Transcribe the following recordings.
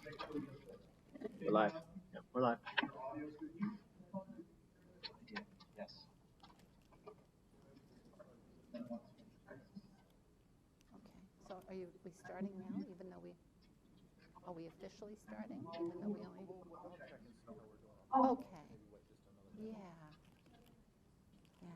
We're live. Yeah, we're live. Yes. Okay, so are we starting now, even though are we officially starting, even though we only? Okay. Yeah. Yeah.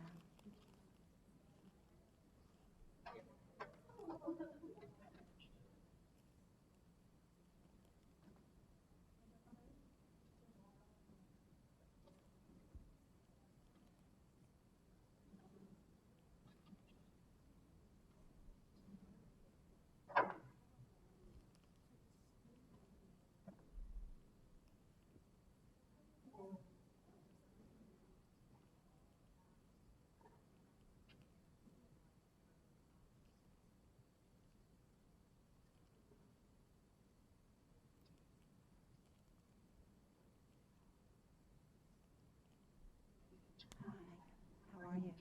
Hi, how are you?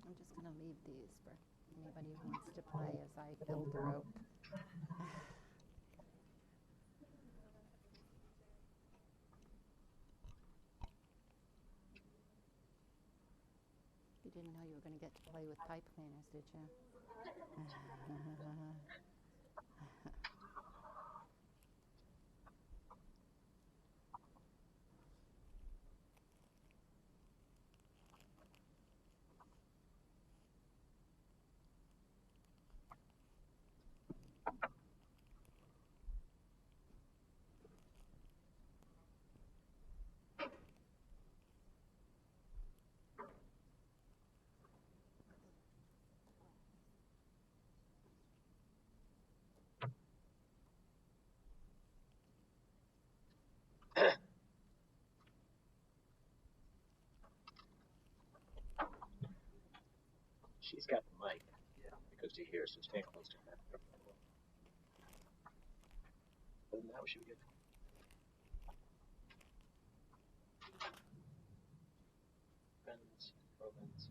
I'm just going to leave these for anybody who wants to play as I filter out. You didn't know you were going to get to play with pipe cleaners, did you? She's got the mic. Yeah. Because to hear, so stand close to her. Other than that, we should be good. Friends, Robins.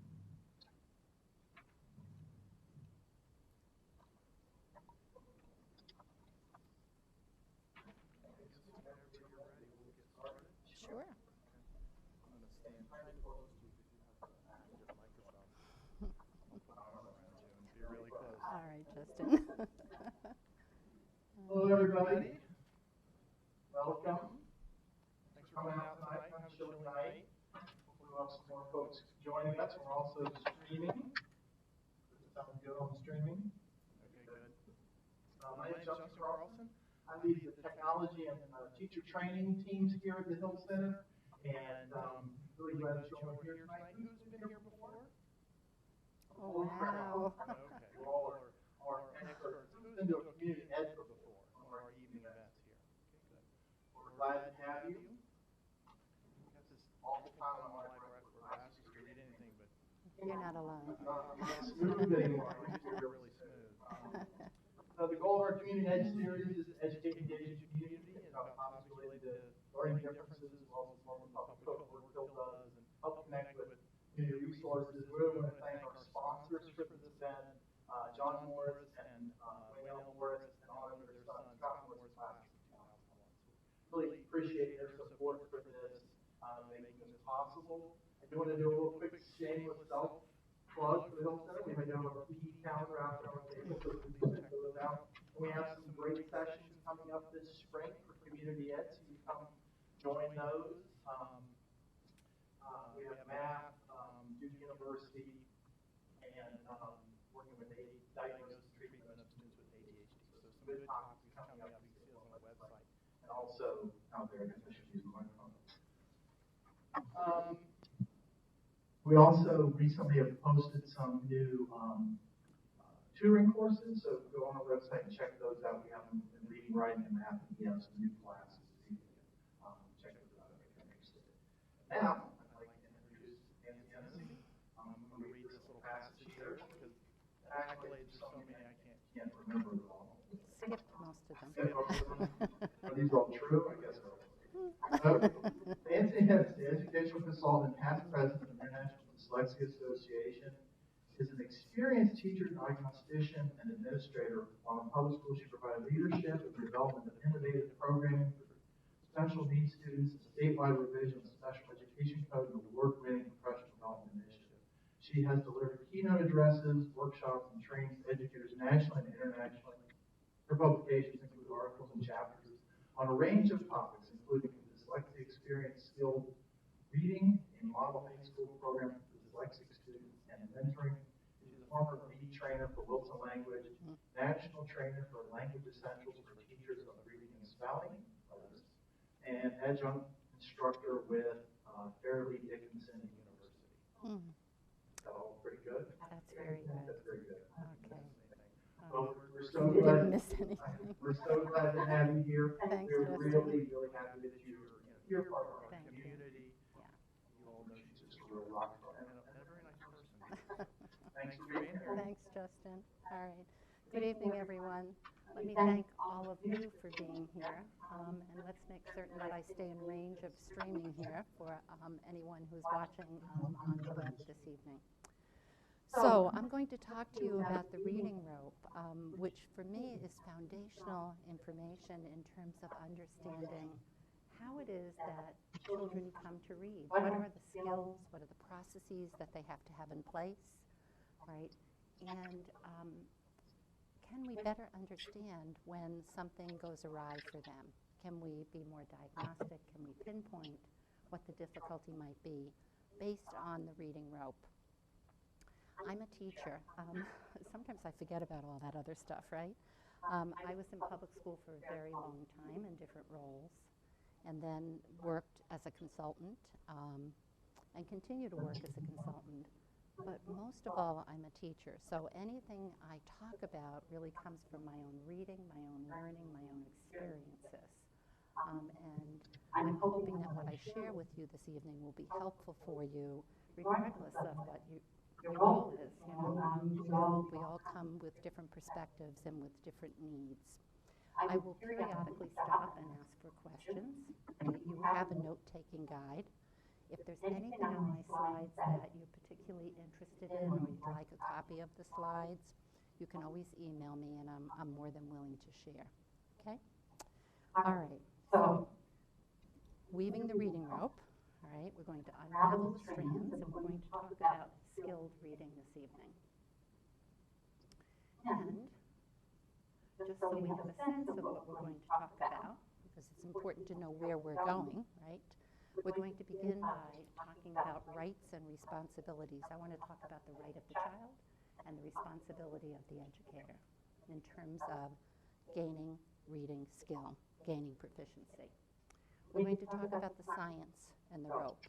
Sure. I'm going to stand pretty close to you because you have an active microphone. I'll put my arm around you and be really close. All right, Justin. Hello, everybody. Welcome. Thanks for coming out tonight. Kind of a chilly night. Hopefully we'll have some more folks joining us. We're also streaming. Does it sound good on streaming? Okay, good. My name is Justin Carlson. I lead the technology and teacher training teams here at the Hill Center. And really glad that you're here tonight. Who's been here before? Oh, wow. Okay. We're all our experts. Who's been to a community ed before? One of our evening events here. Okay, good. We're glad to have you. We got this awful time in my life where I have to wear glasses to read anything, but You're not alone. Not smooth anymore. they're really smooth. The goal of our community ed series is to educate and engage the community about topics related to learning differences as well as the public work Hill does and help connect with community resources. We really want to thank our sponsors for this event, John Morris and Wayne L. Morris, and honor their son, Scott Morris, class of 2001. Really appreciate their support for this, making this possible. I do want to do a little quick shameless self plug for the Hill Center. We have our PD calendar out there on the table, so please check those out. And we have some great sessions coming up this spring for community ed, so you come join those. We have math, Duke University, and working with diagnosis and treatment of students with ADHD. So some good topics coming up. You can see those on the website. And also out there, I guess I should use my phone. We also recently have posted some new tutoring courses, so go on our website and check those out. We have them in reading, writing, and math, and we have some new classes. So you can check those out if you're interested. Now, I'd like to introduce Nancy Hennessy. I'm going to read this little passage here because the accolades are so many I Can't remember it all. Skipped most of them. Are these all true? I guess so. Nancy Hennessy, educational consultant, past president of the International Dyslexia Association, is an experienced teacher, diagnostician, and administrator. While in public school, she provided leadership and development of innovative programming for special needs students, a statewide revision of the special education code, and award-winning professional development initiative. She has delivered keynote addresses, workshops, and trainings to educators nationally and internationally. Her publications include articles and chapters on a range of topics, including dyslexia experience, skilled reading, a model high school program for dyslexic students, and mentoring. She's a former lead trainer for Wilson Language, national trainer for Language Essentials for teachers of reading and spelling, and adjunct instructor with Fairleigh Dickinson University. Is that all pretty good? That's very good. That's very good. Okay. Well, we're so You glad. didn't miss anything. We're so glad to have you here. Thanks, We're Justin. really, really happy that you're part of our Thank you. community. Yeah. You all know she's Just a real rock star. and a very nice person. Thanks for being here. Thanks, Justin. All right. Good evening, everyone. Let me thank all of you for being here, and let's make certain that I stay in range of streaming here for anyone who's watching on the web this evening. So I'm going to talk to you about the reading rope, which for me is foundational information in terms of understanding how it is that children come to read. What are the skills? What are the processes that they have to have in place, right? And can we better understand when something goes awry for them? Can we be more diagnostic? Can we pinpoint what the difficulty might be based on the reading rope? I'm a teacher. Sometimes I forget about all that other stuff, right? I was in public school for a very long time in different roles, and then worked as a consultant, and continue to work as a consultant. But most of all, I'm a teacher, so anything I talk about really comes from my own reading, my own learning, my own experiences. And I'm hoping that what I share with you this evening will be helpful for you, regardless of what your role is. We all come with different perspectives and with different needs. I will periodically stop and ask for questions. You have a note-taking guide. If there's anything on my slides that you're particularly interested in, or you'd like a copy of the slides, you can always email me, and I'm more than willing to share. Okay? All right. So, weaving the reading rope. All right, we're going to unravel the strands, and we're going to talk about skilled reading this evening. And just so we have a sense of what we're going to talk about, because it's important to know where we're going, right? We're going to begin by talking about rights and responsibilities. I want to talk about the right of the child and the responsibility of the educator in terms of gaining reading skill, gaining proficiency. We're going to talk about the science and the rope.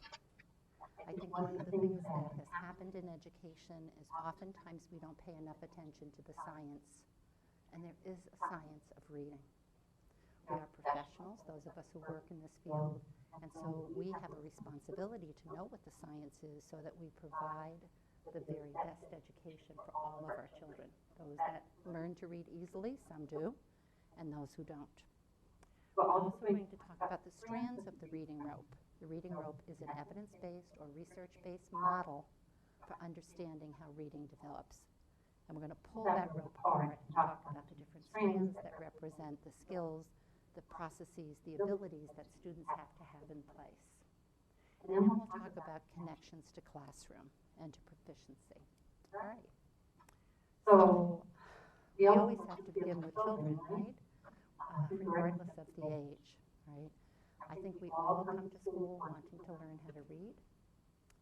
I think one of the things that has happened in education is oftentimes we don't pay enough attention to the science, and there is a science of reading. We are professionals, those of us who work in this field, and so we have a responsibility to know what the science is so that we provide the very best education for all of our children. Those that learn to read easily, some do, and those who don't. We're also going to talk about the strands of the reading rope. The reading rope is an evidence-based or research-based model for understanding how reading develops. And we're going to pull that rope apart and talk about the different strands that represent the skills, the processes, the abilities that students have to have in place. And then we'll talk about connections to classroom and to proficiency. All right. So we always have to begin with children, right? Regardless of the age, right? I think we all come to school wanting to learn how to read.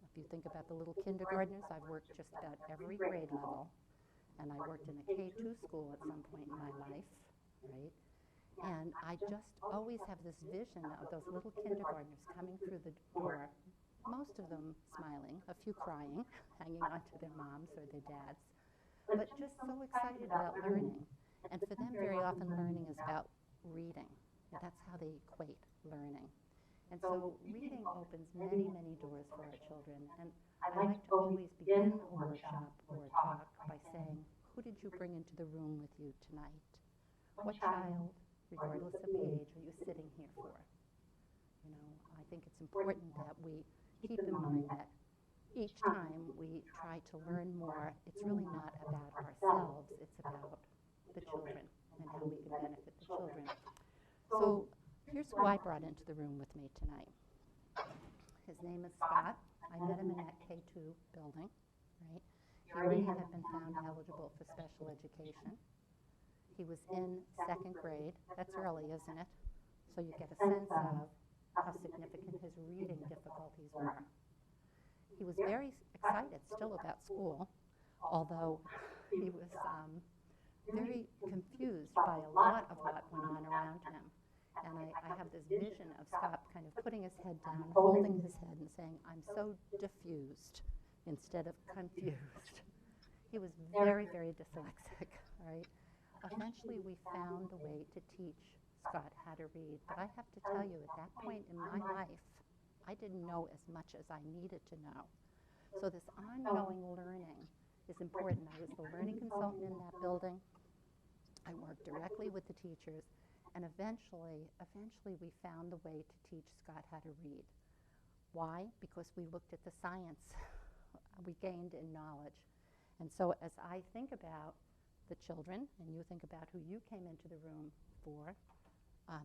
If you think about the little kindergartners, I've worked just about every grade level, and I worked in a K-2 school at some point in my life, right? And I just always have this vision of those little kindergartners coming through the door, most of them smiling, a few crying, hanging on to their moms or their dads, but just so excited about learning. And for them, very often learning is about reading. That's how they equate learning. And so reading opens many, many doors for our children. And I like to always begin a workshop or a talk by saying, who did you bring into the room with you tonight? What child, regardless of the age, are you sitting here for? You know, I think it's important that we keep in mind that each time we try to learn more, it's really not about ourselves, it's about the children and how we can benefit the children. So here's who I brought into the room with me tonight. His name is Scott. I met him in that K2 building, right? He already had been found eligible for special education. He was in 2nd grade. That's early, isn't it? So you get a sense of how significant his reading difficulties were. He was very excited still about school, although he was very confused by a lot of what went on around him. And I have this vision of Scott kind of putting his head down, holding his head and saying, I'm so diffused instead of confused. He was very, very dyslexic, right? Eventually we found a way to teach Scott how to read, but I have to tell you, at that point in my life, I didn't know as much as I needed to know. So this ongoing learning is important. I was the learning consultant in that building. I worked directly with the teachers. And eventually we found the way to teach Scott how to read. Why? Because we looked at the science we gained in knowledge. And so as I think about the children, and you think about who you came into the room for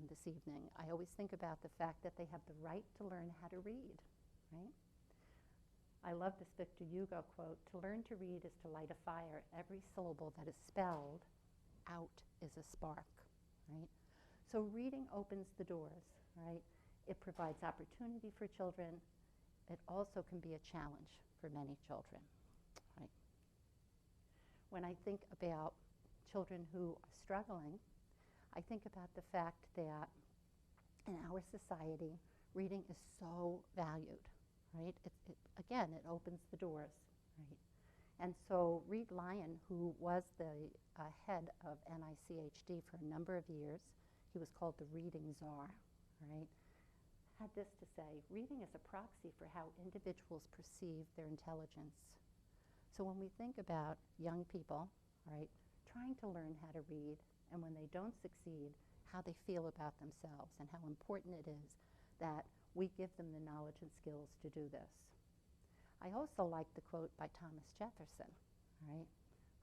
this evening, I always think about the fact that they have the right to learn how to read, right? I love this Victor Hugo quote, to learn to read is to light a fire. Every syllable that is spelled out is a spark, right? So reading opens the doors, right? It provides opportunity for children. It also can be a challenge for many children, right? When I think about children who are struggling, I think about the fact that in our society, reading is so valued, right? Again, it opens the doors, right? And so Reed Lyon, who was the head of NICHD for a number of years, he was called the reading czar, right? Had this to say, reading is a proxy for how individuals perceive their intelligence. So when we think about young people, right, trying to learn how to read, and when they don't succeed, how they feel about themselves and how important it is that we give them the knowledge and skills to do this. I also like the quote by Thomas Jefferson, right,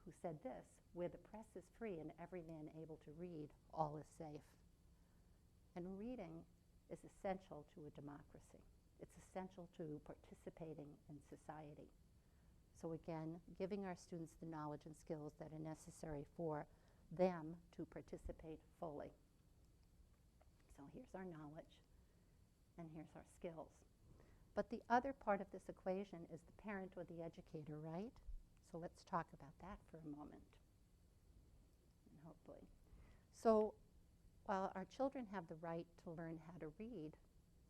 who said this, where the press is free and every man able to read, all is safe. And reading is essential to a democracy. It's essential to participating in society. So again, giving our students the knowledge and skills that are necessary for them to participate fully. So here's our knowledge, and here's our skills. But the other part of this equation is the parent or the educator, right? So let's talk about that for a moment, and hopefully. So while our children have the right to learn how to read,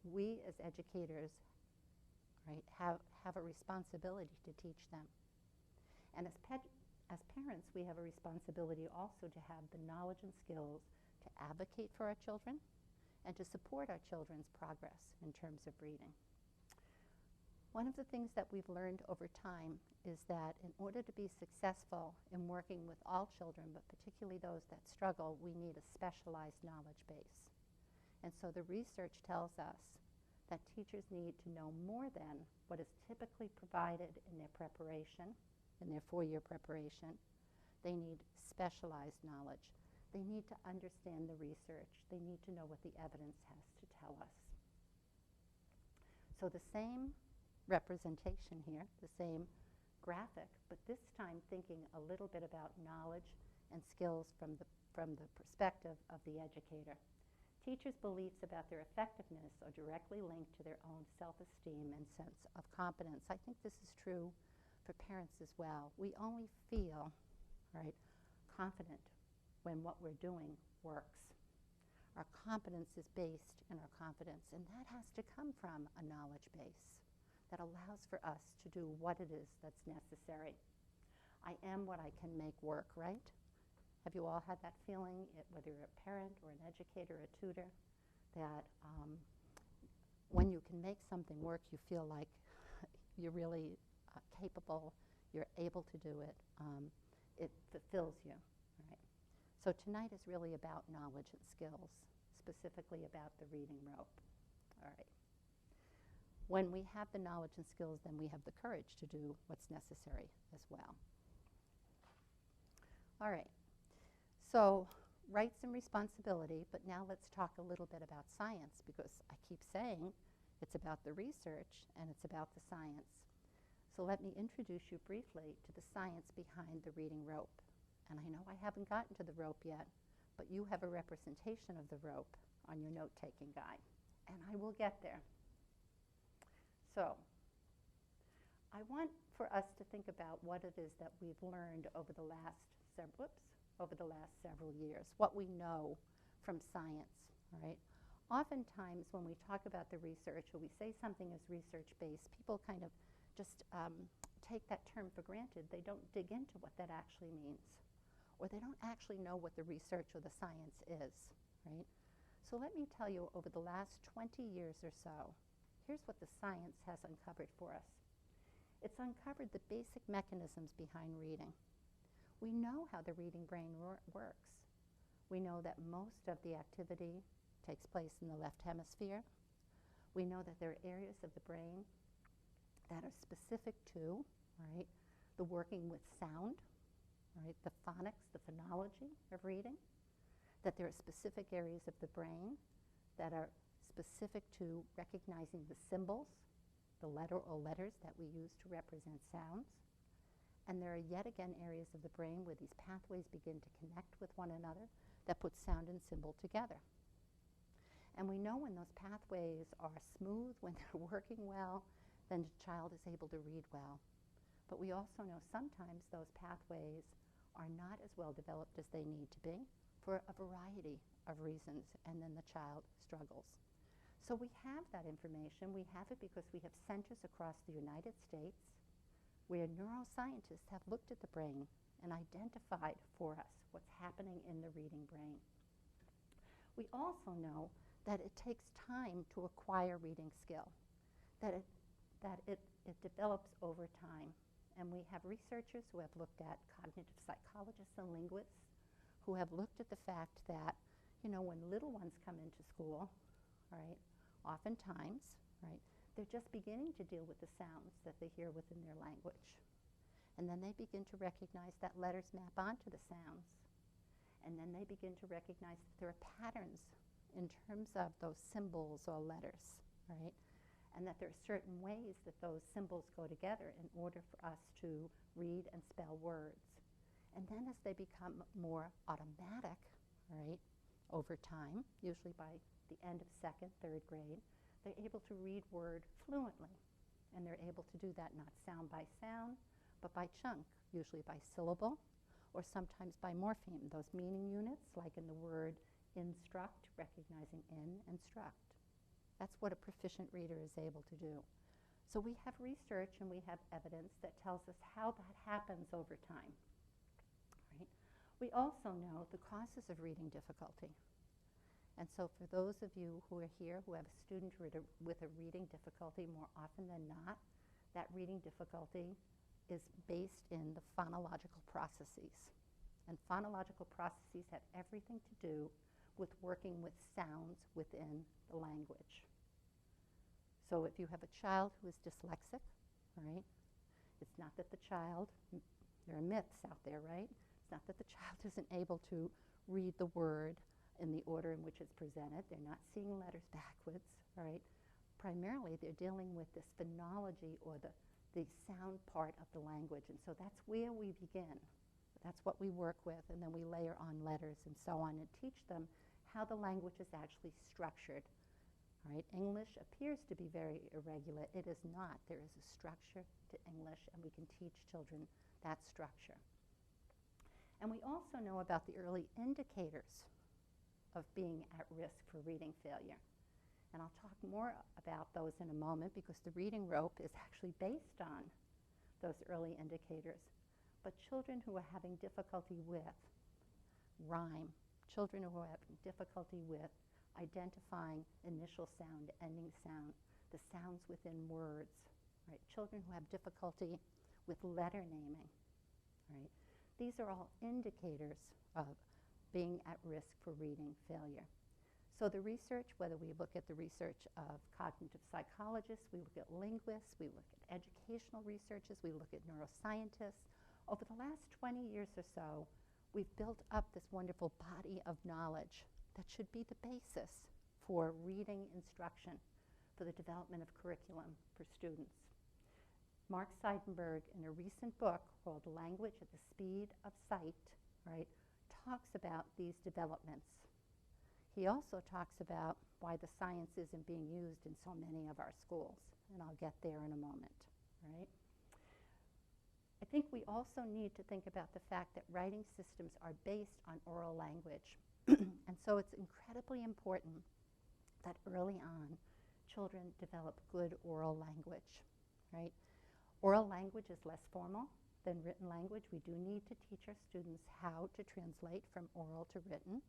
we as educators, right, have a responsibility to teach them. And as parents, we have a responsibility also to have the knowledge and skills to advocate for our children and to support our children's progress in terms of reading. One of the things that we've learned over time is that in order to be successful in working with all children, but particularly those that struggle, we need a specialized knowledge base. And so the research tells us that teachers need to know more than what is typically provided in their preparation, in their 4-year preparation. They need specialized knowledge. They need to understand the research. They need to know what the evidence has to tell us. So the same representation here, the same graphic, but this time thinking a little bit about knowledge and skills from the perspective of the educator. Teachers' beliefs about their effectiveness are directly linked to their own self-esteem and sense of competence. I think this is true for parents as well. We only feel, right, confident when what we're doing works. Our competence is based in our confidence, and that has to come from a knowledge base that allows for us to do what it is that's necessary. I am what I can make work, right? Have you all had that feeling, whether you're a parent or an educator or a tutor, that when you can make something work, you feel like you're really capable, you're able to do it, it fulfills you, right? So tonight is really about knowledge and skills, specifically about the reading rope, all right? When we have the knowledge and skills, then we have the courage to do what's necessary as well. All right. So, rights and responsibility, but now let's talk a little bit about science, because I keep saying it's about the research and it's about the science. So let me introduce you briefly to the science behind the reading rope. And I know I haven't gotten to the rope yet, but you have a representation of the rope on your note-taking guide, and I will get there. So I want for us to think about what it is that we've learned over the last several years, what we know from science, right? Oftentimes when we talk about the research or we say something is research-based, people kind of just take that term for granted. They don't dig into what that actually means, or they don't actually know what the research or the science is, right? So let me tell you, over the last 20 years or so, here's what the science has uncovered for us. It's uncovered the basic mechanisms behind reading. We know how the reading brain works. We know that most of the activity takes place in the left hemisphere. We know that there are areas of the brain that are specific to, right, the working with sound, right, the phonics, the phonology of reading, that there are specific areas of the brain that are specific to recognizing the symbols, the letter or letters that we use to represent sounds. And there are yet again areas of the brain where these pathways begin to connect with one another that put sound and symbol together. And we know when those pathways are smooth, when they're working well, then the child is able to read well. But we also know sometimes those pathways are not as well developed as they need to be for a variety of reasons, and then the child struggles. So we have that information. We have it because we have centers across the United States where neuroscientists have looked at the brain and identified for us what's happening in the reading brain. We also know that it takes time to acquire reading skill, that it develops over time. And we have researchers who have looked at cognitive psychologists and linguists who have looked at the fact that, when little ones come into school, right, oftentimes, right, they're just beginning to deal with the sounds that they hear within their language. And then they begin to recognize that letters map onto the sounds. And then they begin to recognize that there are patterns in terms of those symbols or letters, right? And that there are certain ways that those symbols go together in order for us to read and spell words. And then as they become more automatic, right, over time, usually by the end of second, third grade, they're able to read word fluently. And they're able to do that not sound by sound, but by chunk, usually by syllable, or sometimes by morpheme, those meaning units, like in the word instruct, recognizing in and struct. That's what a proficient reader is able to do. So we have research and we have evidence that tells us how that happens over time. Right? We also know the causes of reading difficulty. And so for those of you who are here who have a student with a reading difficulty, more often than not, that reading difficulty is based in the phonological processes. And phonological processes have everything to do with working with sounds within the language. So if you have a child who is dyslexic, right, it's not that the child, there are myths out there, right? It's not that the child isn't able to read the word in the order in which it's presented. They're not seeing letters backwards, right? Primarily, they're dealing with this phonology or the sound part of the language. And so that's where we begin. That's what we work with, and then we layer on letters and so on and teach them how the language is actually structured. Right? English appears to be very irregular. It is not. There is a structure to English, and we can teach children that structure. And we also know about the early indicators of being at risk for reading failure. And I'll talk more about those in a moment because the reading rope is actually based on those early indicators. But children who are having difficulty with rhyme, children who are having difficulty with identifying initial sound, ending sound, the sounds within words, right? Children who have difficulty with letter naming, right? These are all indicators of being at risk for reading failure. So the research, whether we look at the research of cognitive psychologists, we look at linguists, we look at educational researchers, we look at neuroscientists, over the last 20 years or so, we've built up this wonderful body of knowledge that should be the basis for reading instruction, for the development of curriculum for students. Mark Seidenberg, in a recent book called Language at the Speed of Sight, right, talks about these developments. He also talks about why the science isn't being used in so many of our schools, and I'll get there in a moment, right? I think we also need to think about the fact that writing systems are based on oral language. And so it's incredibly important that early on, children develop good oral language, right? Oral language is less formal than written language. We do need to teach our students how to translate from oral to written,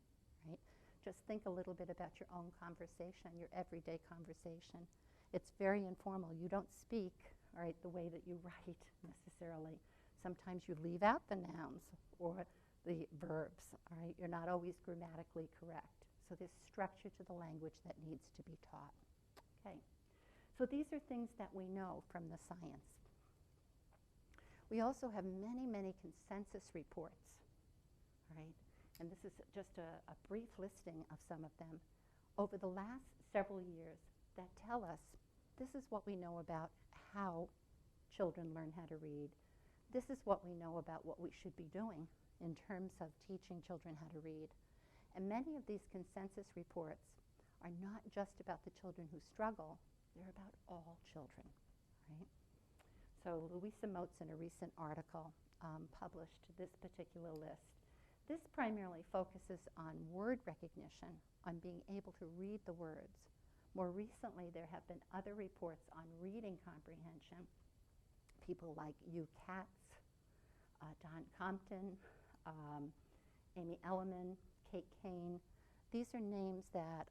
right? Just think a little bit about your own conversation, your everyday conversation. It's very informal. You don't speak, right, the way that you write necessarily. Sometimes you leave out the nouns or the verbs, all right? You're not always grammatically correct. So there's structure to the language that needs to be taught. Okay. So these are things that we know from the science. We also have many, many consensus reports, right? And this is just a brief listing of some of them over the last several years that tell us this is what we know about how children learn how to read. This is what we know about what we should be doing in terms of teaching children how to read. And many of these consensus reports are not just about the children who struggle, they're about all children, right? So Louisa Moats, in a recent article, published this particular list. This primarily focuses on word recognition, on being able to read the words. More recently, there have been other reports on reading comprehension. People like Hugh Katz, Don Compton, Amy Elliman, Kate Kane. These are names that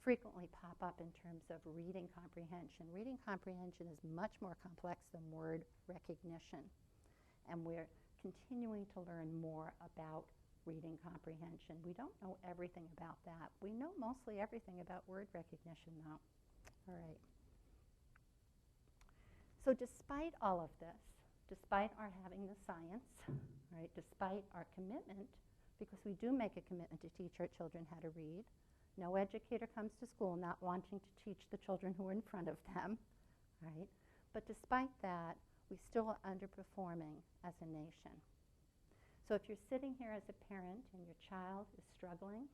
frequently pop up in terms of reading comprehension. Reading comprehension is much more complex than word recognition. And we're continuing to learn more about reading comprehension. We don't know everything about that. We know mostly everything about word recognition, though. All right. So despite all of this, despite our having the science, right, despite our commitment, because we do make a commitment to teach our children how to read, no educator comes to school not wanting to teach the children who are in front of them, right? But despite that, we still are underperforming as a nation. So if you're sitting here as a parent and your child is struggling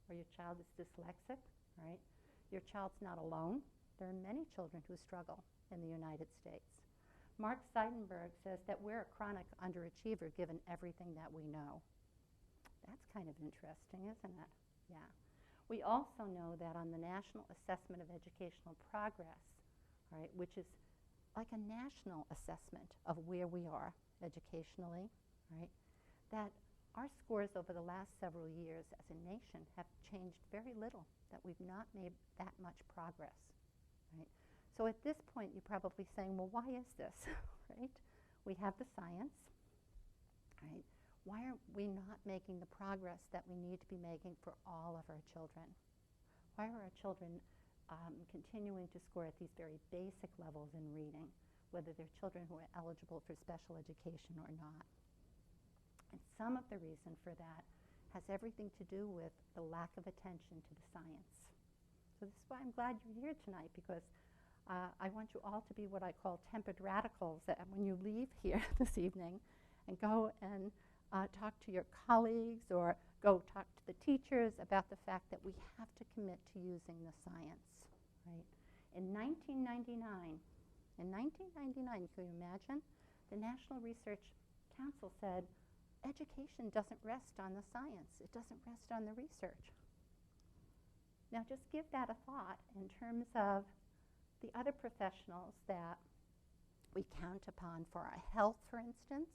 or your child is dyslexic, right, your child's not alone. There are many children who struggle in the United States. Mark Seidenberg says that we're a chronic underachiever given everything that we know. That's kind of interesting, isn't it? Yeah. We also know that on the National Assessment of Educational Progress, right, which is like a national assessment of where we are educationally, right, that our scores over the last several years as a nation have changed very little, that we've not made that much progress, right? So at this point, you're probably saying, well, why is this, right? We have the science, right? Why are we not making the progress that we need to be making for all of our children? Why are our children continuing to score at these very basic levels in reading, whether they're children who are eligible for special education or not? And some of the reason for that has everything to do with the lack of attention to the science. So this is why I'm glad you're here tonight, because I want you all to be what I call tempered radicals, that when you leave here this evening and go and talk to your colleagues or go talk to the teachers about the fact that we have to commit to using the science, right? In 1999, can you imagine? The National Research Council said, education doesn't rest on the science. It doesn't rest on the research. Now just give that a thought in terms of the other professionals that we count upon for our health, for instance,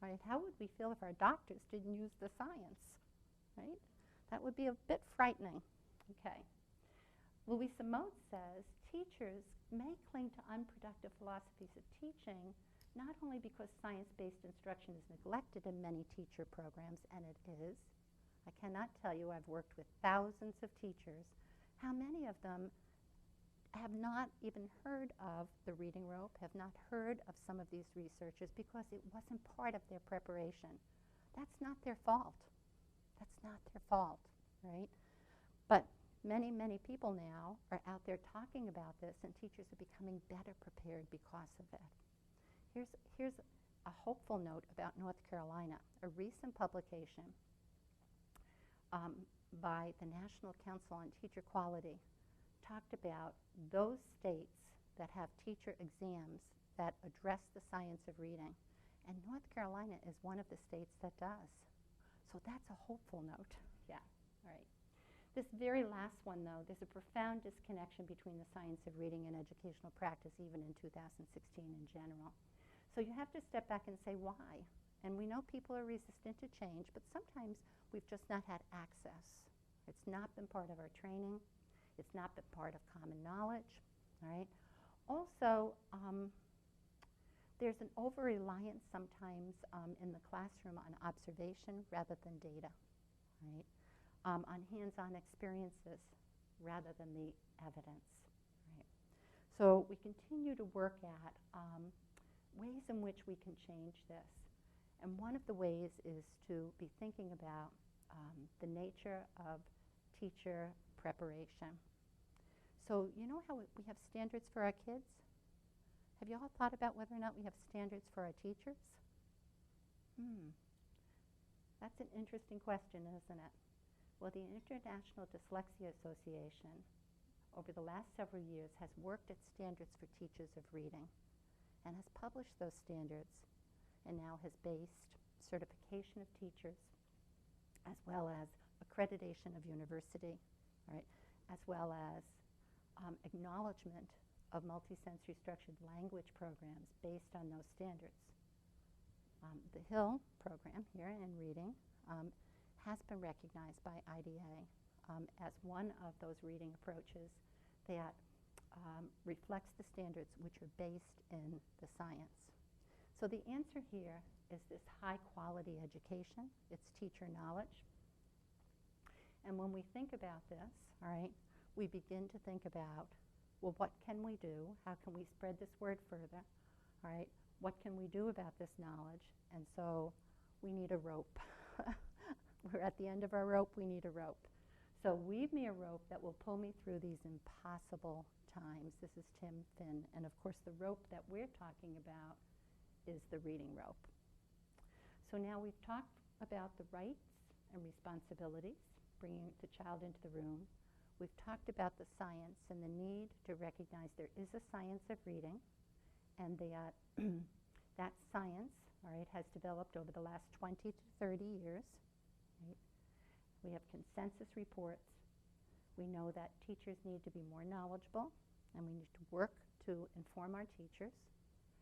right? How would we feel if our doctors didn't use the science, right? That would be a bit frightening. Okay. Louisa Moats says teachers may cling to unproductive philosophies of teaching not only because science-based instruction is neglected in many teacher programs, and it is. I cannot tell you, I've worked with thousands of teachers, how many of them have not even heard of the reading rope, have not heard of some of these researchers because it wasn't part of their preparation. That's not their fault. That's not their fault, right? But many, many people now are out there talking about this, and teachers are becoming better prepared because of it. Here's a hopeful note about North Carolina. A recent publication by the National Council on Teacher Quality talked about those states that have teacher exams that address the science of reading. And North Carolina is one of the states that does. So that's a hopeful note. Yeah, all right. This very last one, though, there's a profound disconnection between the science of reading and educational practice, even in 2016 in general. So you have to step back and say, why? And we know people are resistant to change, but sometimes we've just not had access. It's not been part of our training. It's not been part of common knowledge, all right? Also, there's an over-reliance sometimes in the classroom on observation rather than data, right? On hands-on experiences rather than the evidence, right? So we continue to work at ways in which we can change this. And one of the ways is to be thinking about the nature of teacher preparation. So you know how we have standards for our kids? Have you all thought about whether or not we have standards for our teachers? That's an interesting question, isn't it? Well, the International Dyslexia Association, over the last several years, has worked at standards for teachers of reading and has published those standards and now has based certification of teachers as well as accreditation of university, right, as well as acknowledgement of multisensory structured language programs based on those standards. The Hill program here in reading has been recognized by IDA as one of those reading approaches that reflects the standards which are based in the science. So the answer here is this high quality education. It's teacher knowledge. And when we think about this, all right, we begin to think about, well, what can we do? How can we spread this word further? All right, what can we do about this knowledge? And so we need a rope. We're at the end of our rope, we need a rope. So weave me a rope that will pull me through these impossible times. This is Tim Finn. And of course, the rope that we're talking about is the reading rope. So now we've talked about the rights and responsibilities, bringing the child into the room. We've talked about the science and the need to recognize there is a science of reading, and that that science, all right, has developed over the last 20 to 30 years. Right? We have consensus reports. We know that teachers need to be more knowledgeable, and we need to work to inform our teachers,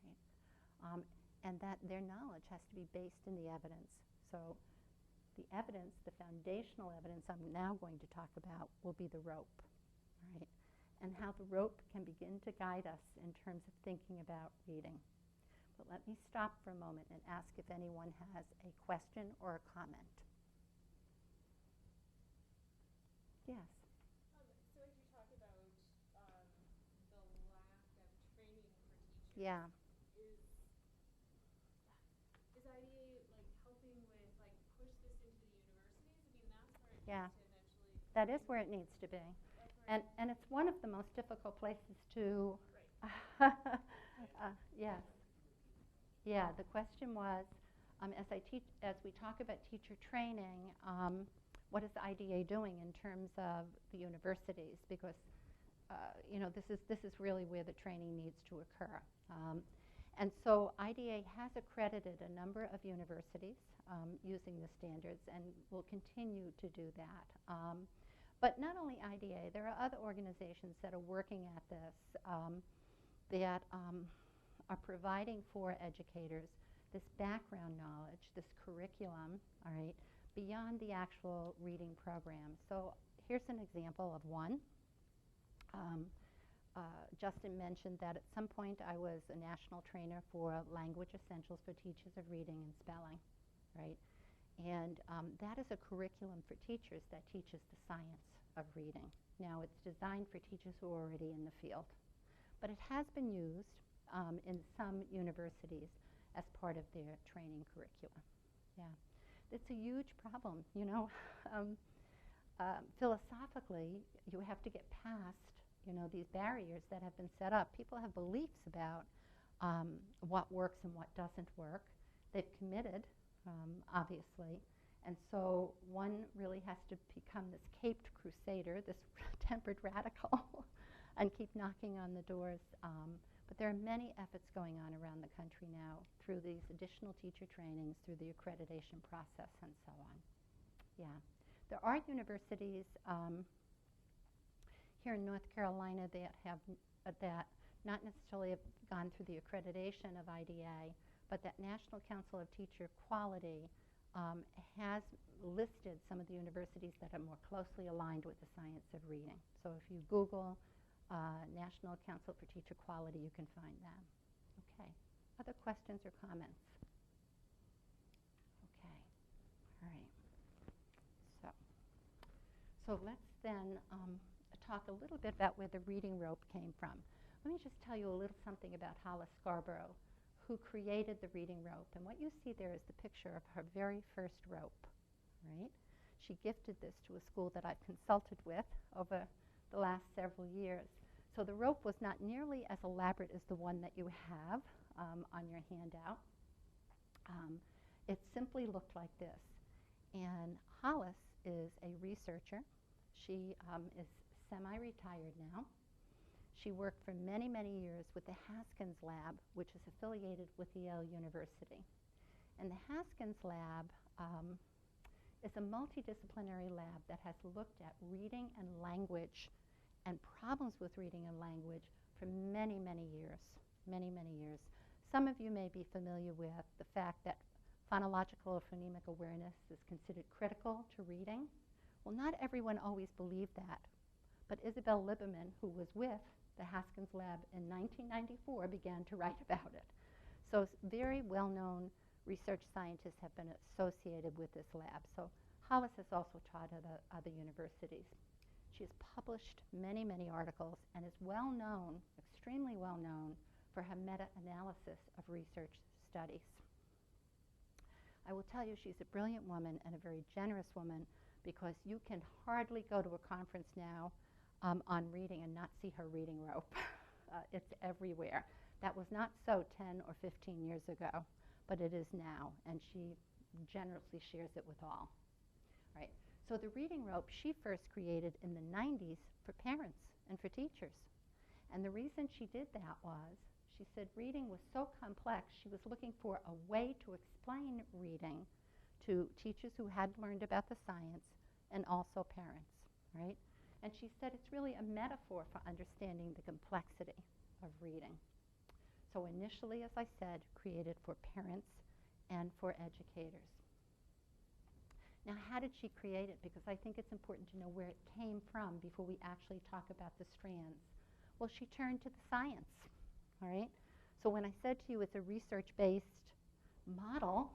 right? And that their knowledge has to be based in the evidence. So the evidence, the foundational evidence I'm now going to talk about will be the rope, right? And how the rope can begin to guide us in terms of thinking about reading. But let me stop for a moment and ask if anyone has a question or a comment. Yes? So as you talk about the lack of training for teachers, Yeah. Is IDA like helping with like push this into the universities? I mean, that's where it Yeah. needs to eventually. That is where it needs to be. And it's one of the most difficult places to, yes. Yeah, the question was, as we talk about teacher training, what is the IDA doing in terms of the universities? Because, this is really where the training needs to occur. And so IDA has accredited a number of universities using the standards and will continue to do that. But not only IDA, there are other organizations that are working at this that are providing for educators this background knowledge, this curriculum, all right, beyond the actual reading program. So here's an example of one. Justin mentioned that at some point I was a national trainer for language essentials for teachers of reading and spelling, right? And that is a curriculum for teachers that teaches the science of reading. Now, it's designed for teachers who are already in the field, but it has been used in some universities as part of their training curriculum. Yeah. it's a huge problem, you know. Philosophically, you have to get past, you know, these barriers that have been set up. People have beliefs about what works and what doesn't work. They've committed, obviously, and so one really has to become this caped crusader, this tempered radical, and keep knocking on the doors. But there are many efforts going on around the country now through these additional teacher trainings, through the accreditation process, and so on. Yeah. There are universities here in North Carolina that have that not necessarily have gone through the accreditation of IDA, but that National Council of Teacher Quality has listed some of the universities that are more closely aligned with the science of reading. So if you Google National Council for Teacher Quality, you can find them. Okay. Other questions or comments? Okay. All right. So let's then talk a little bit about where the reading rope came from. Let me just tell you a little something about Hollis Scarborough, who created the reading rope. And what you see there is the picture of her very first rope, right? She gifted this to a school that I've consulted with over the last several years. So the rope was not nearly as elaborate as the one that you have on your handout. It simply looked like this. And Hollis is a researcher. She is semi-retired now. She worked for many, many years with the Haskins Lab, which is affiliated with Yale University. And the Haskins Lab is a multidisciplinary lab that has looked at reading and language and problems with reading and language for many, many years, many, many years. Some of you may be familiar with the fact that phonological or phonemic awareness is considered critical to reading. Well, not everyone always believed that, but Isabel Liberman, who was with the Haskins Lab in 1994, began to write about it. So very well-known research scientists have been associated with this lab. So Hollis has also taught at other universities. She has published many, many articles and is well-known, extremely well-known, for her meta-analysis of research studies. I will tell you she's a brilliant woman and a very generous woman, because you can hardly go to a conference now on reading and not see her reading rope. It's everywhere. That was not so 10 or 15 years ago, but it is now, and she generously shares it with all. Right. So the reading rope she first created in the 90s for parents and for teachers. And the reason she did that was, she said reading was so complex, she was looking for a way to explain reading to teachers who had learned about the science and also parents, right? And she said it's really a metaphor for understanding the complexity of reading. So initially, as I said, created for parents and for educators. Now, how did she create it? Because I think it's important to know where it came from before we actually talk about the strands. Well, she turned to the science, all right? So when I said to you it's a research-based model,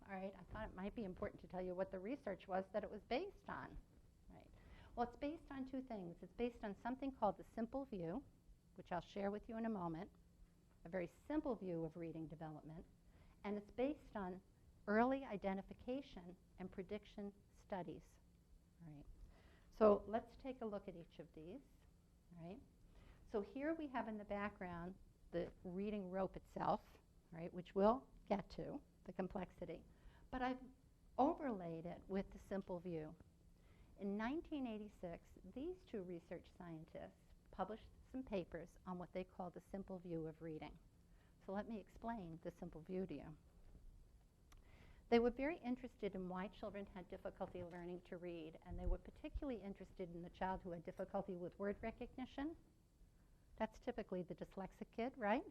all right, I thought it might be important to tell you what the research was that it was based on, right? Well, it's based on two things. It's based on something called the simple view, which I'll share with you in a moment, a very simple view of reading development, and it's based on early identification and prediction studies, right? So let's take a look at each of these, right? So here we have in the background the reading rope itself, right, which we'll get to, the complexity. But I've overlaid it with the simple view. In 1986, these two research scientists published some papers on what they call the simple view of reading. So let me explain the simple view to you. They were very interested in why children had difficulty learning to read, and they were particularly interested in the child who had difficulty with word recognition. That's typically the dyslexic kid, right?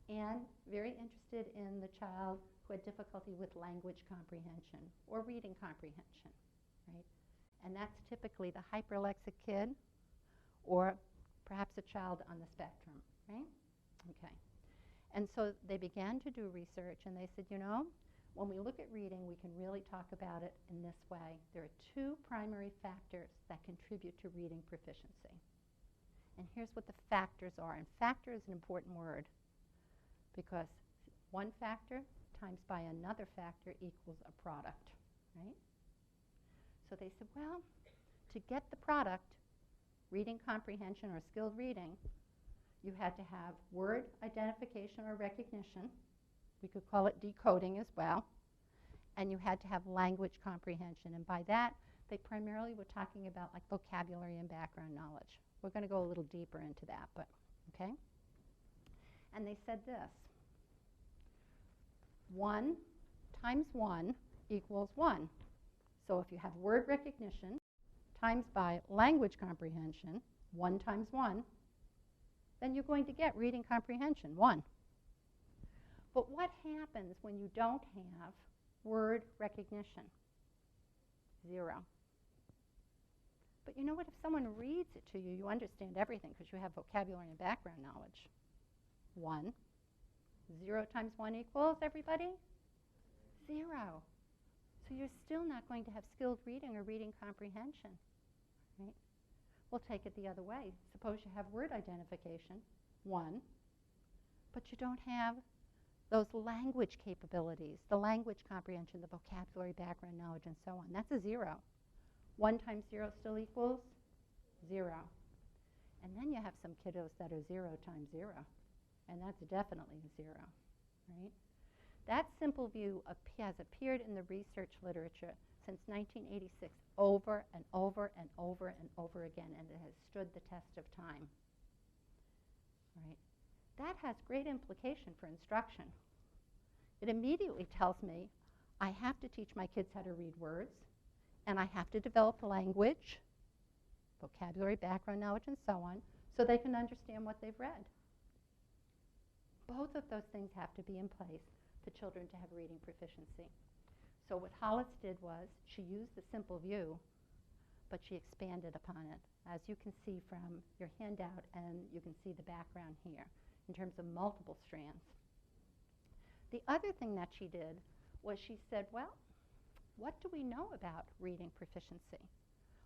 And very interested in the child who had difficulty with language comprehension or reading comprehension, right? And that's typically the hyperlexic kid or perhaps a child on the spectrum, right? Okay. And so they began to do research, and they said, you know, when we look at reading, we can really talk about it in this way. There are two primary factors that contribute to reading proficiency. And here's what the factors are. And factor is an important word, because one factor times by another factor equals a product, right? So they said, well, to get the product, reading comprehension or skilled reading, you had to have word identification or recognition. We could call it decoding as well. And you had to have language comprehension. And by that, they primarily were talking about like vocabulary and background knowledge. We're going to go a little deeper into that, but okay? And they said this. 1 times 1 equals 1. So if you have word recognition times by language comprehension, 1 times 1, then you're going to get reading comprehension, 1. But what happens when you don't have word recognition? 0. But you know what? If someone reads it to you, you understand everything because you have vocabulary and background knowledge. 1. 0 times 1 equals, everybody? 0. So you're still not going to have skilled reading or reading comprehension, right? We'll take it the other way. Suppose you have word identification, 1, but you don't have those language capabilities, the language comprehension, the vocabulary, background knowledge, and so on. That's a 0. 1 times 0 still equals 0. And then you have some kiddos that are 0 times 0, and that's definitely a 0, right? That simple view has appeared in the research literature since 1986 over and over and over and over again, and it has stood the test of time, right? That has great implication for instruction. It immediately tells me I have to teach my kids how to read words, and I have to develop language, vocabulary, background knowledge, and so on, so they can understand what they've read. Both of those things have to be in place for children to have reading proficiency. So what Hollis did was she used the simple view, but she expanded upon it, as you can see from your handout, and you can see the background here in terms of multiple strands. The other thing that she did was she said, well, what do we know about reading proficiency?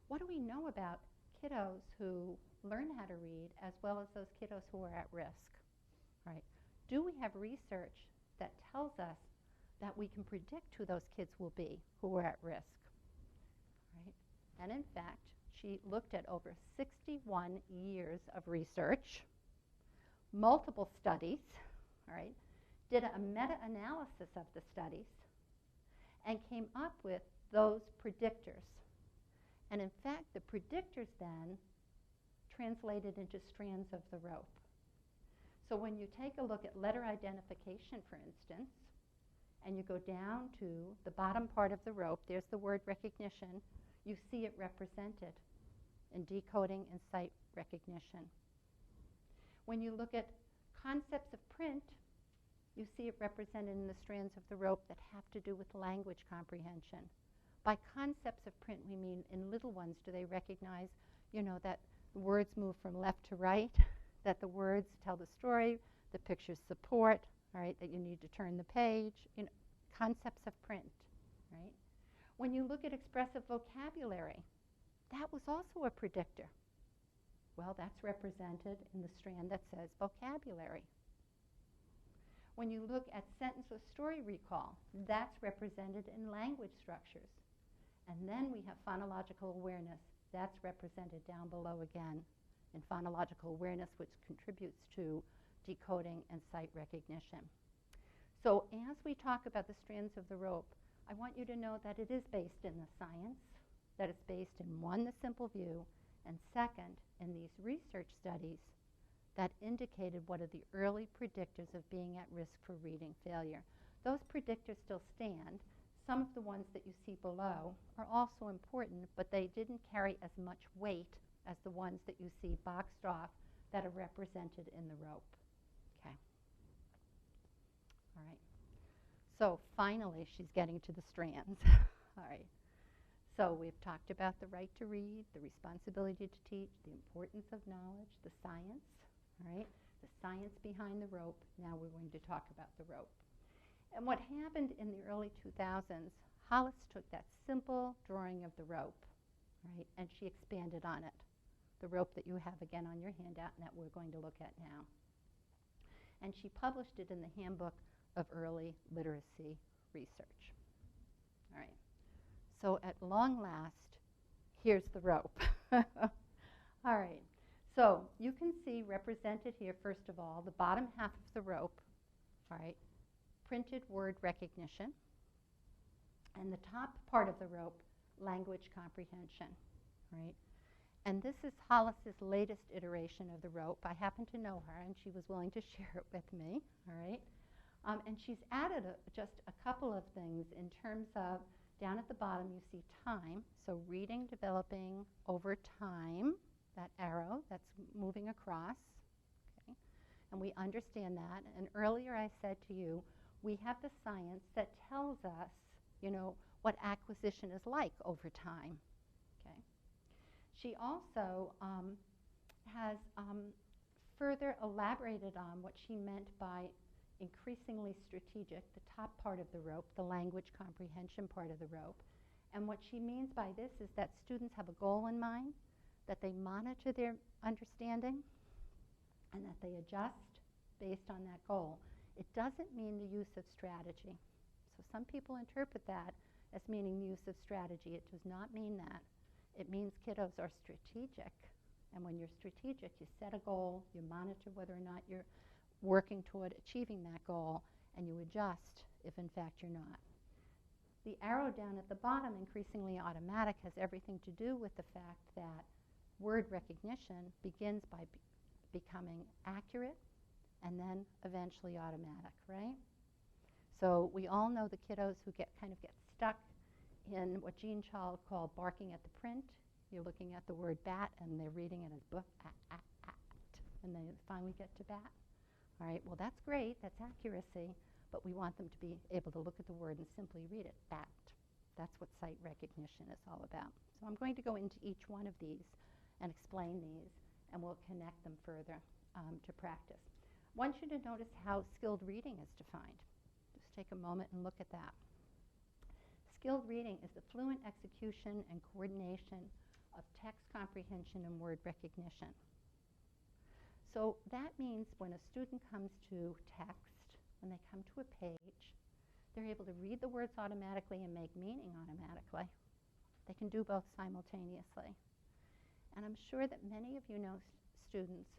What do we know about kiddos who learn how to read as well as those kiddos who are at risk, right? Do we have research that tells us that we can predict who those kids will be who are at risk, right? And in fact, she looked at over 61 years of research, multiple studies, all right, did a meta-analysis of the studies, and came up with those predictors. And in fact, the predictors then translated into strands of the rope. So when you take a look at letter identification, for instance, and you go down to the bottom part of the rope, there's the word recognition, you see it represented in decoding and sight recognition. When you look at concepts of print, you see it represented in the strands of the rope that have to do with language comprehension. By concepts of print, we mean in little ones, do they recognize, you know, that the words move from left to right, that the words tell the story, the pictures support, all right, that you need to turn the page, you know, concepts of print, right? When you look at expressive vocabulary, that was also a predictor. Well, that's represented in the strand that says vocabulary. When you look at sentence or story recall, that's represented in language structures. And then we have phonological awareness. That's represented down below again in phonological awareness, which contributes to decoding and sight recognition. So as we talk about the strands of the rope, I want you to know that it is based in the science, that it's based in, one, the simple view, and second, in these research studies that indicated what are the early predictors of being at risk for reading failure. Those predictors still stand. Some of the ones that you see below are also important, but they didn't carry as much weight as the ones that you see boxed off that are represented in the rope. Okay. All right. So finally, she's getting to the strands. All right. So we've talked about the right to read, the responsibility to teach, the importance of knowledge, the science, all right, the science behind the rope. Now we're going to talk about the rope. And what happened in the early 2000s, Hollis took that simple drawing of the rope, right, and she expanded on it, the rope that you have again on your handout and that we're going to look at now. And she published it in the Handbook of early literacy research. All right. So at long last, here's the rope. All right. So you can see represented here, first of all, the bottom half of the rope, all right, printed word recognition, and the top part of the rope, language comprehension, right? And this is Hollis's latest iteration of the rope. I happen to know her, and she was willing to share it with me, all right? And she's added just a couple of things in terms of, down at the bottom you see time, so reading, developing over time, that arrow that's moving across, okay? And we understand that. And earlier I said to you, we have the science that tells us, you know, what acquisition is like over time, okay? She also has further elaborated on what she meant by increasingly strategic, the top part of the rope, the language comprehension part of the rope. And what she means by this is that students have a goal in mind, that they monitor their understanding, and that they adjust based on that goal. It doesn't mean the use of strategy. So some people interpret that as meaning the use of strategy. It does not mean that. It means kiddos are strategic. And when you're strategic, you set a goal, you monitor whether or not you're working toward achieving that goal, and you adjust if in fact you're not. The arrow down at the bottom, increasingly automatic, has everything to do with the fact that word recognition begins by becoming accurate and then eventually automatic, right? So we all know the kiddos who kind of get stuck in what Jean Child called barking at the print. You're looking at the word bat and they're reading it as book, and they finally get to bat. All right, well that's great, that's accuracy, but we want them to be able to look at the word and simply read it, bat. That's what sight recognition is all about. So I'm going to go into each one of these and explain these, and we'll connect them further to practice. I want you to notice how skilled reading is defined. Just take a moment and look at that. Skilled reading is the fluent execution and coordination of text comprehension and word recognition. So that means when a student comes to text, when they come to a page, they're able to read the words automatically and make meaning automatically. They can do both simultaneously. And I'm sure that many of you know students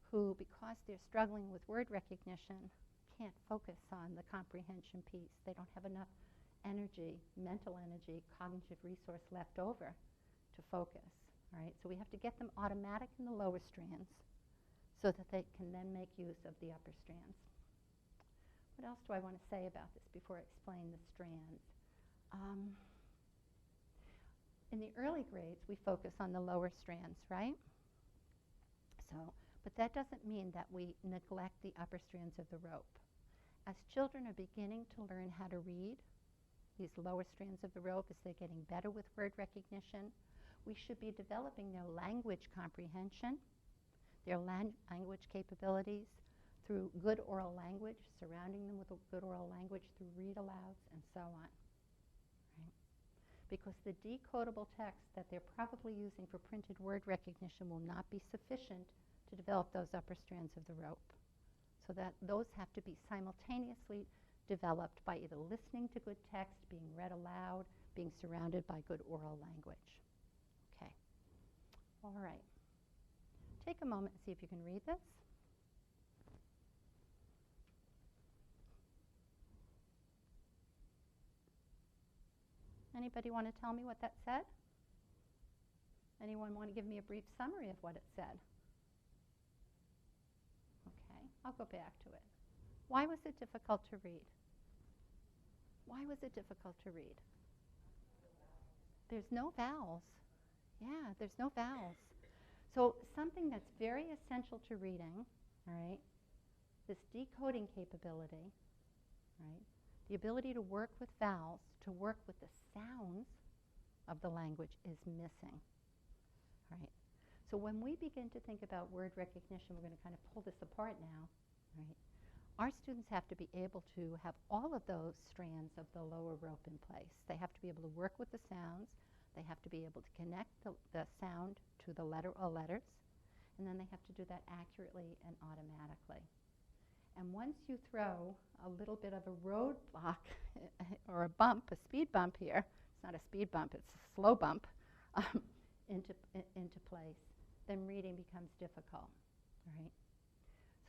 who, because they're struggling with word recognition, can't focus on the comprehension piece. They don't have enough energy, mental energy, cognitive resource left over to focus, right? So we have to get them automatic in the lower strands so that they can then make use of the upper strands. What else do I want to say about this before I explain the strands? In the early grades, we focus on the lower strands, right? But that doesn't mean that we neglect the upper strands of the rope. As children are beginning to learn how to read these lower strands of the rope, as they're getting better with word recognition, we should be developing their language comprehension, their language capabilities through good oral language, surrounding them with a good oral language through read-alouds, and so on. Right? Because the decodable text that they're probably using for printed word recognition will not be sufficient to develop those upper strands of the rope. So that those have to be simultaneously developed by either listening to good text, being read aloud, being surrounded by good oral language. Okay. All right. Take a moment and see if you can read this. Anybody want to tell me what that said? Anyone want to give me a brief summary of what it said? Okay, I'll go back to it. Why was it difficult to read? Why was it difficult to read? There's no vowels. Yeah, there's no vowels. So something that's very essential to reading, all right, this decoding capability, right, the ability to work with vowels, to work with the sounds of the language is missing, right? So when we begin to think about word recognition, we're going to kind of pull this apart now, right? Our students have to be able to have all of those strands of the lower rope in place. They have to be able to work with the sounds. They have to be able to connect the sound to the letter or letters. And then they have to do that accurately and automatically. And once you throw a little bit of a roadblock or a bump, a speed bump here, it's not a speed bump, it's a slow bump, into place, then reading becomes difficult, right?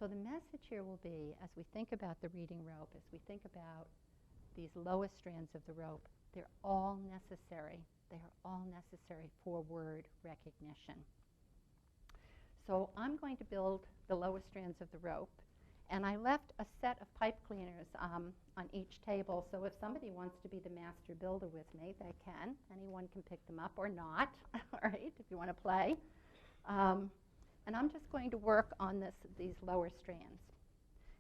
So the message here will be, as we think about the reading rope, as we think about these lowest strands of the rope, they're all necessary. They are all necessary for word recognition. So I'm going to build the lowest strands of the rope, and I left a set of pipe cleaners on each table, so if somebody wants to be the master builder with me, they can. Anyone can pick them up or not, all right, if you want to play. And I'm just going to work on these lower strands.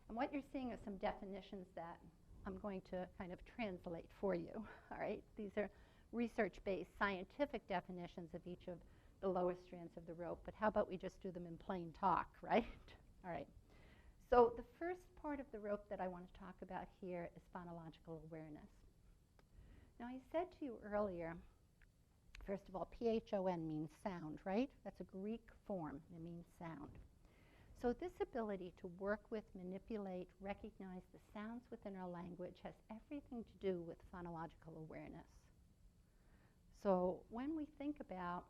And what you're seeing are some definitions that I'm going to kind of translate for you, all right? These are research-based scientific definitions of each of the lowest strands of the rope, but how about we just do them in plain talk, right? All right. So the first part of the rope that I want to talk about here is phonological awareness. Now, I said to you earlier, first of all, PHON means sound, right? That's a Greek form. It means sound. So this ability to work with, manipulate, recognize the sounds within our language has everything to do with phonological awareness. So when we think about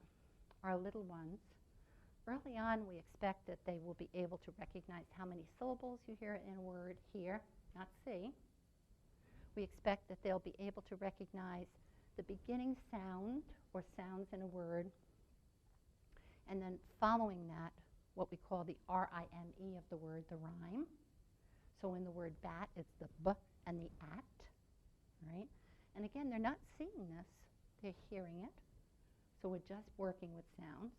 our little ones, early on we expect that they will be able to recognize how many syllables you hear in a word, hear, not see. We expect that they'll be able to recognize the beginning sound or sounds in a word, and then following that, what we call the R-I-M-E of the word, the rhyme. So in the word bat, it's the B and the at, right? And again, they're not seeing this, they're hearing it. So we're just working with sounds.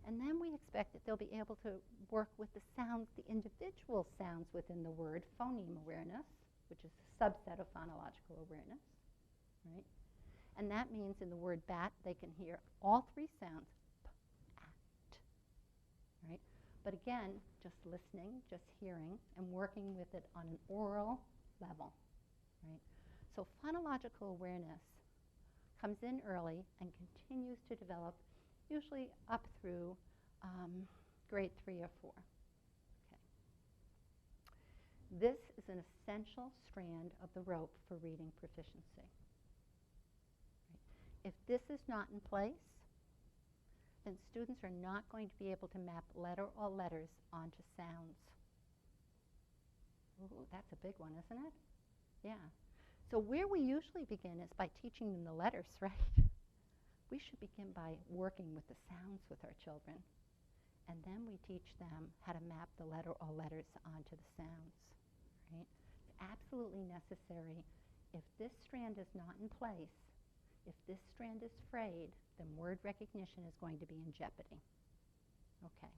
And then we expect that they'll be able to work with the sounds, the individual sounds within the word, phoneme awareness, which is a subset of phonological awareness, right? And that means in the word bat, they can hear all three sounds, p, at, right? But again, just listening, just hearing, and working with it on an oral level, right? So phonological awareness comes in early and continues to develop, usually up through grade 3 or 4. Okay. This is an essential strand of the rope for reading proficiency. If this is not in place, then students are not going to be able to map letter or letters onto sounds. Ooh, that's a big one, isn't it? Yeah. So where we usually begin is by teaching them the letters, right? We should begin by working with the sounds with our children, and then we teach them how to map the letter or letters onto the sounds, right? It's absolutely necessary. If this strand is not in place, if this strand is frayed, then word recognition is going to be in jeopardy. Okay.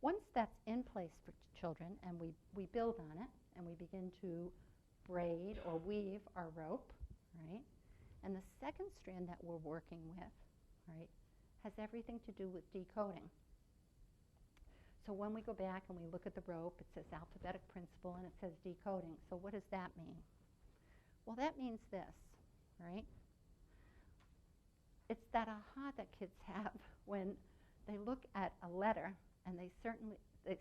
Once that's in place for children, and we build on it, and we begin to braid or weave our rope, right? And the second strand that we're working with, right, has everything to do with decoding. So when we go back and we look at the rope, it says alphabetic principle and it says decoding. So what does that mean? Well, that means this, right? It's that aha that kids have when they look at a letter and they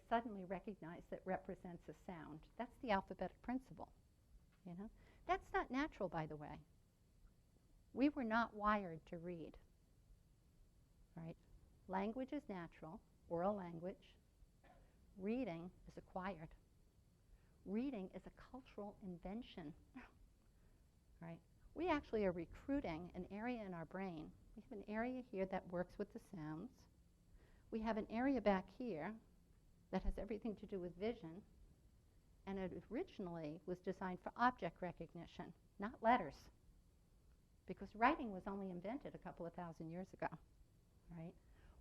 suddenly recognize that represents a sound. That's the alphabetic principle, you know? That's not natural, by the way. We were not wired to read, right? Language is natural, oral language. Reading is acquired. Reading is a cultural invention, right? We actually are recruiting an area in our brain. We have an area here that works with the sounds. We have an area back here that has everything to do with vision, and it originally was designed for object recognition, not letters. Because writing was only invented a couple of thousand years ago, right?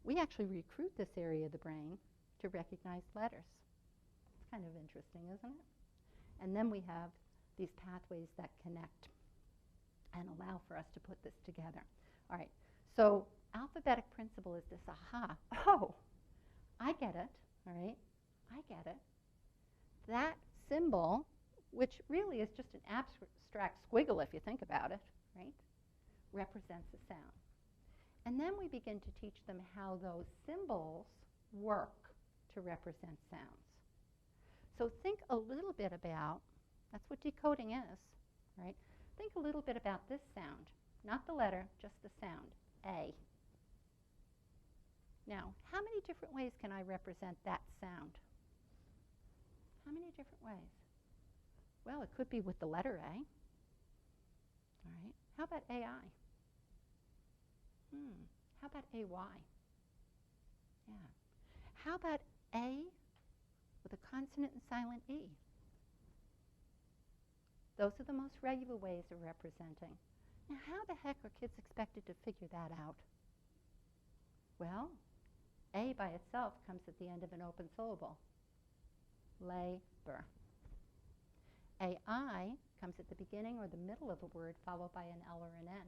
We actually recruit this area of the brain to recognize letters. It's kind of interesting, isn't it? And then we have these pathways that connect and allow for us to put this together. All right, so alphabetic principle is this aha. Oh, I get it, all right? I get it. That symbol, which really is just an abstract squiggle if you think about it, right, represents a sound. And then we begin to teach them how those symbols work to represent sounds. So think a little bit about, that's what decoding is, right? Think a little bit about this sound, not the letter, just the sound, A. Now, how many different ways can I represent that sound? How many different ways? Well, it could be with the letter A. All right. How about AI? How about AY? Yeah. How about A with a consonant and silent E? Those are the most regular ways of representing. Now, how the heck are kids expected to figure that out? Well, A by itself comes at the end of an open syllable. Labor. AI comes at the beginning or the middle of a word followed by an L or an N.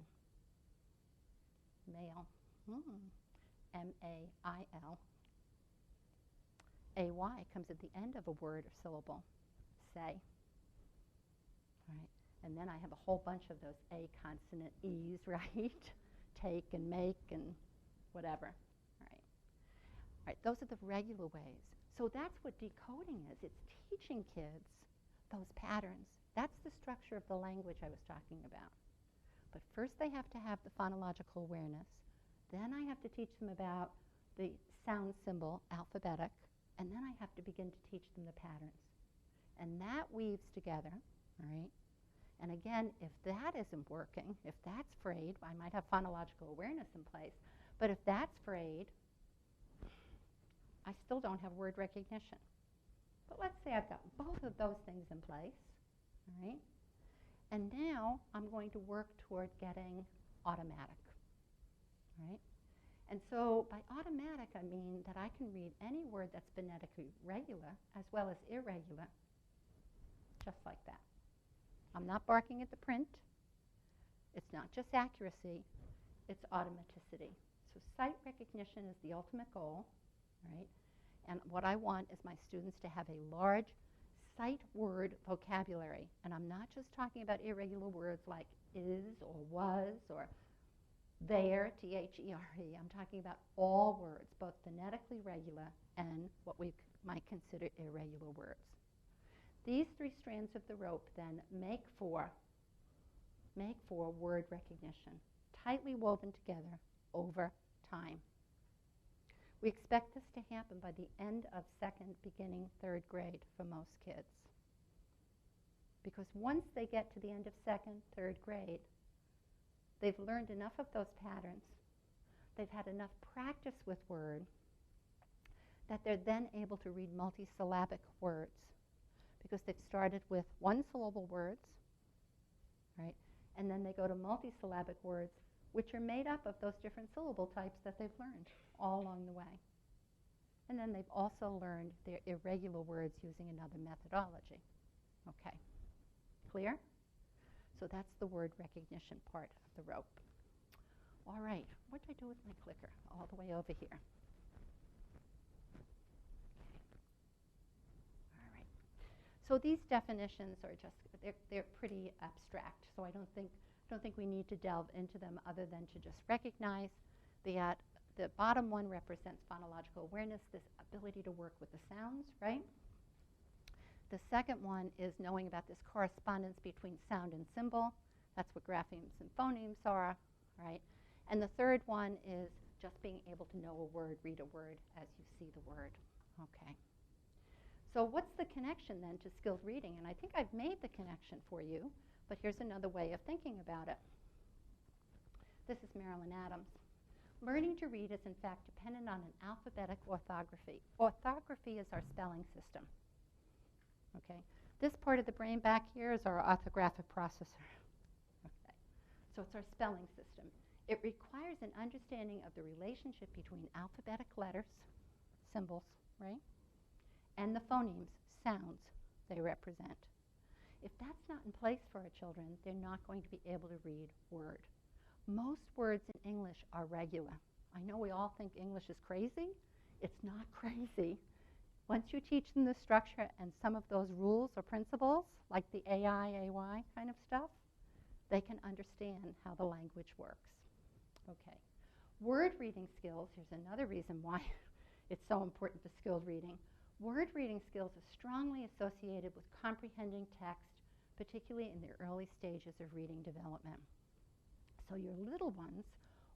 Male. M-A-I-L. A-Y comes at the end of a word or syllable. Say. Right? And then I have a whole bunch of those A consonant E's, right? Take and make and whatever. Right, those are the regular ways. So that's what decoding is. It's teaching kids those patterns. That's the structure of the language I was talking about. But first they have to have the phonological awareness. Then I have to teach them about the sound symbol, alphabetic. And then I have to begin to teach them the patterns. And that weaves together, right? And again, if that isn't working, if that's frayed, I might have phonological awareness in place. But if that's frayed, I still don't have word recognition. But let's say I've got both of those things in place, all right? And now I'm going to work toward getting automatic, right? And so by automatic, I mean that I can read any word that's phonetically regular as well as irregular, just like that. I'm not barking at the print. It's not just accuracy, it's automaticity. So sight recognition is the ultimate goal, right? And what I want is my students to have a large sight word vocabulary. And I'm not just talking about irregular words like is or was or there, T-H-E-R-E. I'm talking about all words, both phonetically regular and what we might consider irregular words. These three strands of the rope then make for word recognition, tightly woven together over time. We expect this to happen by the end of second, beginning third grade for most kids. Because once they get to the end of second, third grade, they've learned enough of those patterns, they've had enough practice with word, that they're then able to read multisyllabic words. Because they've started with one-syllable words, right? And then they go to multisyllabic words, which are made up of those different syllable types that they've learned all along the way. And then they've also learned their irregular words using another methodology. Okay, clear? So that's the word recognition part of the rope. All right, what do I do with my clicker? All the way over here. All right. So these definitions are just, they're pretty abstract. So I don't think we need to delve into them other than to just recognize that the bottom one represents phonological awareness, this ability to work with the sounds, right? The second one is knowing about this correspondence between sound and symbol. That's what graphemes and phonemes are, right? And the third one is just being able to know a word, read a word as you see the word. Okay. So what's the connection then to skilled reading? And I think I've made the connection for you, but here's another way of thinking about it. This is Marilyn Adams. Learning to read is in fact dependent on an alphabetic orthography. Orthography is our spelling system. Okay. This part of the brain back here is our orthographic processor. Okay. So it's our spelling system. It requires an understanding of the relationship between alphabetic letters, symbols, right, and the phonemes, sounds they represent. If that's not in place for our children, they're not going to be able to read word. Most words in English are regular. I know we all think English is crazy. It's not crazy. Once you teach them the structure and some of those rules or principles, like the AI, AY kind of stuff, they can understand how the language works. Okay. Word reading skills, here's another reason why it's so important to skilled reading. Word reading skills are strongly associated with comprehending text, particularly in the early stages of reading development. So your little ones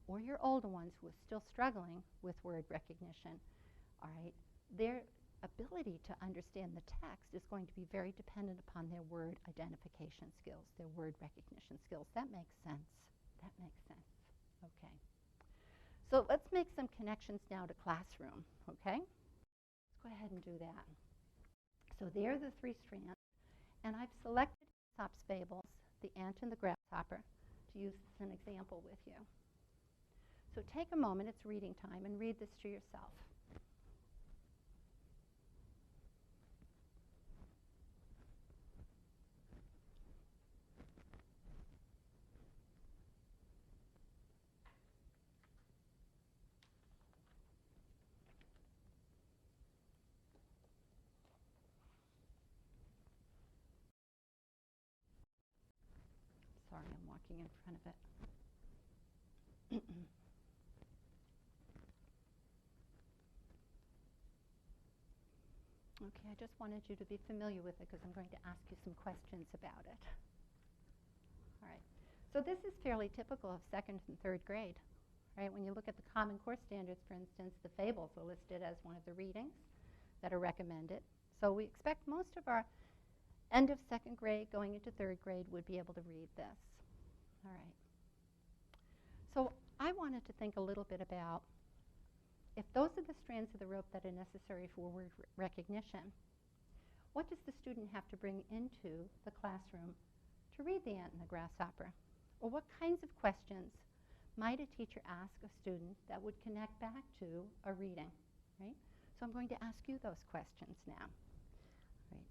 or your older ones who are still struggling with word recognition, all right, their ability to understand the text is going to be very dependent upon their word identification skills, their word recognition skills. That makes sense. That makes sense. Okay. So let's make some connections now to classroom, okay? Let's go ahead and do that. So there are the three strands, and I've selected Aesop's fables, the ant and the grasshopper, to use as an example with you. So take a moment, it's reading time, and read this to yourself. Sorry, I'm walking in front of it. Okay, I just wanted you to be familiar with it because I'm going to ask you some questions about it. All right. So this is fairly typical of second and third grade. Right? When you look at the Common Core standards, for instance, the fables are listed as one of the readings that are recommended. So we expect most of our end of second grade going into third grade would be able to read this. All right. So I wanted to think a little bit about if those are the strands of the rope that are necessary for word recognition, what does the student have to bring into the classroom to read the ant and the grasshopper? Or what kinds of questions might a teacher ask a student that would connect back to a reading, right? So I'm going to ask you those questions now, right?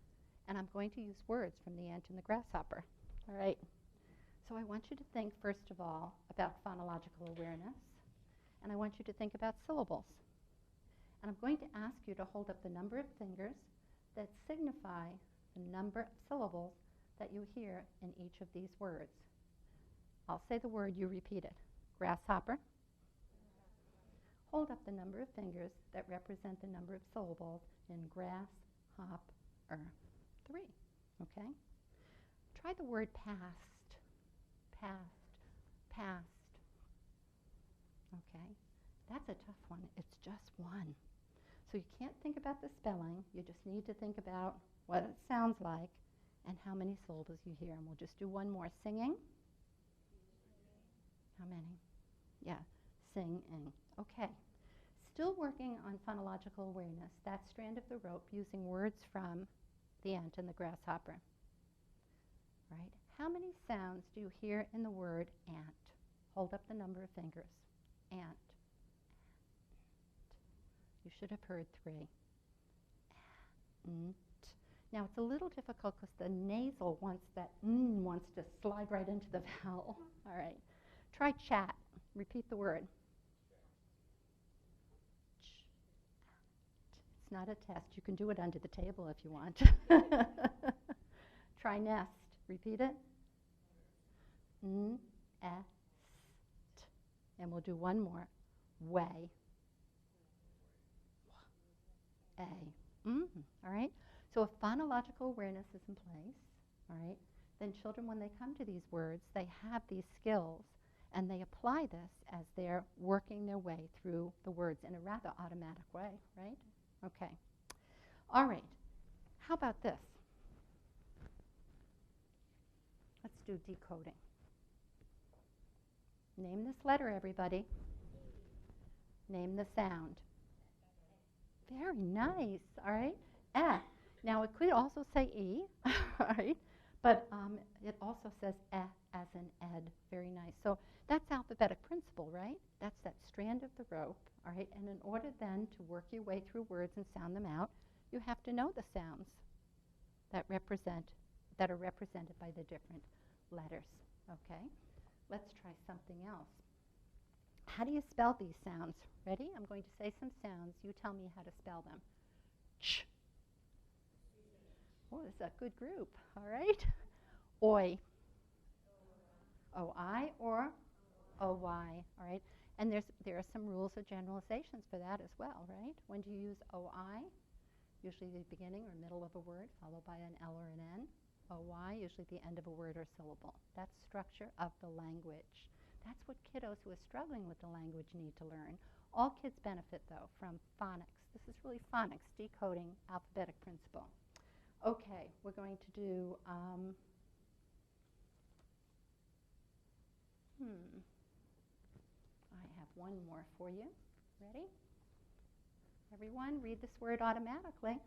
And I'm going to use words from the ant and the grasshopper, all right? So I want you to think, first of all, about phonological awareness, and I want you to think about syllables. And I'm going to ask you to hold up the number of fingers that signify the number of syllables that you hear in each of these words. I'll say the word, you repeat it. Grasshopper. Hold up the number of fingers that represent the number of syllables in grass, hop, 3. Okay? Try the word past, past, past. Okay? That's a tough one. It's just one. So you can't think about the spelling. You just need to think about what it sounds like and how many syllables you hear. And we'll just do one more. Singing. How many? Yeah, sing-ing. Okay. Still working on phonological awareness, that strand of the rope using words from the ant and the grasshopper. Right? How many sounds do you hear in the word ant? Hold up the number of fingers. Ant. You should have heard 3. Ant. Now it's a little difficult because the nasal wants to slide right into the vowel. All right. Try chat. Repeat the word. It's not a test. You can do it under the table if you want. Try nest. Repeat it. N-est. And we'll do one more. Way. A. All right? So if phonological awareness is in place, all right, then children, when they come to these words, they have these skills, and they apply this as they're working their way through the words in a rather automatic way, right? Okay. All right. How about this? Let's do decoding. Name this letter, everybody. Name the sound. Very nice, all right? F. Now, it could also say E, all right? But it also says as in ed. Very nice. So that's alphabetic principle, right? That's that strand of the rope, all right? And in order then to work your way through words and sound them out, you have to know the sounds that are represented by the different letters, okay? Let's try something else. How do you spell these sounds? Ready? I'm going to say some sounds. You tell me how to spell them. Ch. Oh, this is a good group, all right? Oi. O-I or O-Y, all right? And there are some rules or generalizations for that as well, right? When do you use O-I usually the beginning or middle of a word, followed by an L or an N. OY, usually the end of a word or syllable. That's structure of the language. That's what kiddos who are struggling with the language need to learn. All kids benefit, though, from phonics. This is really phonics, decoding alphabetic principle. Okay, we're going to do, I have one more for you. Ready? Everyone, read this word automatically.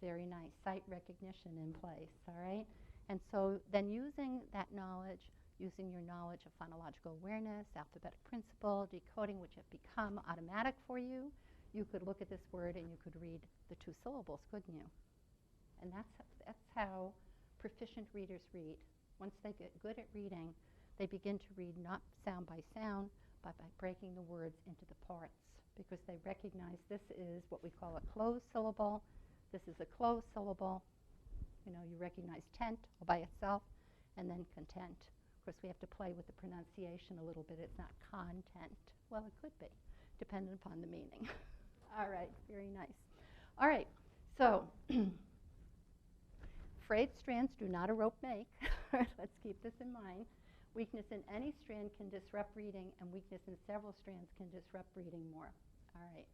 Very nice. Sight recognition in place, all right? And so then using that knowledge, using your knowledge of phonological awareness, alphabetic principle, decoding, which have become automatic for you, you could look at this word and you could read the 2 syllables, couldn't you? And that's how proficient readers read. Once they get good at reading, they begin to read not sound by sound, but by breaking the words into the parts, because they recognize this is what we call a closed syllable. This is a closed syllable. You know, you recognize tent all by itself, and then content. Of course, we have to play with the pronunciation a little bit. It's not content. Well, it could be, depending upon the meaning. All right, very nice. All right, so frayed strands do not a rope make. Let's keep this in mind. Weakness in any strand can disrupt reading, and weakness in several strands can disrupt reading more. All right.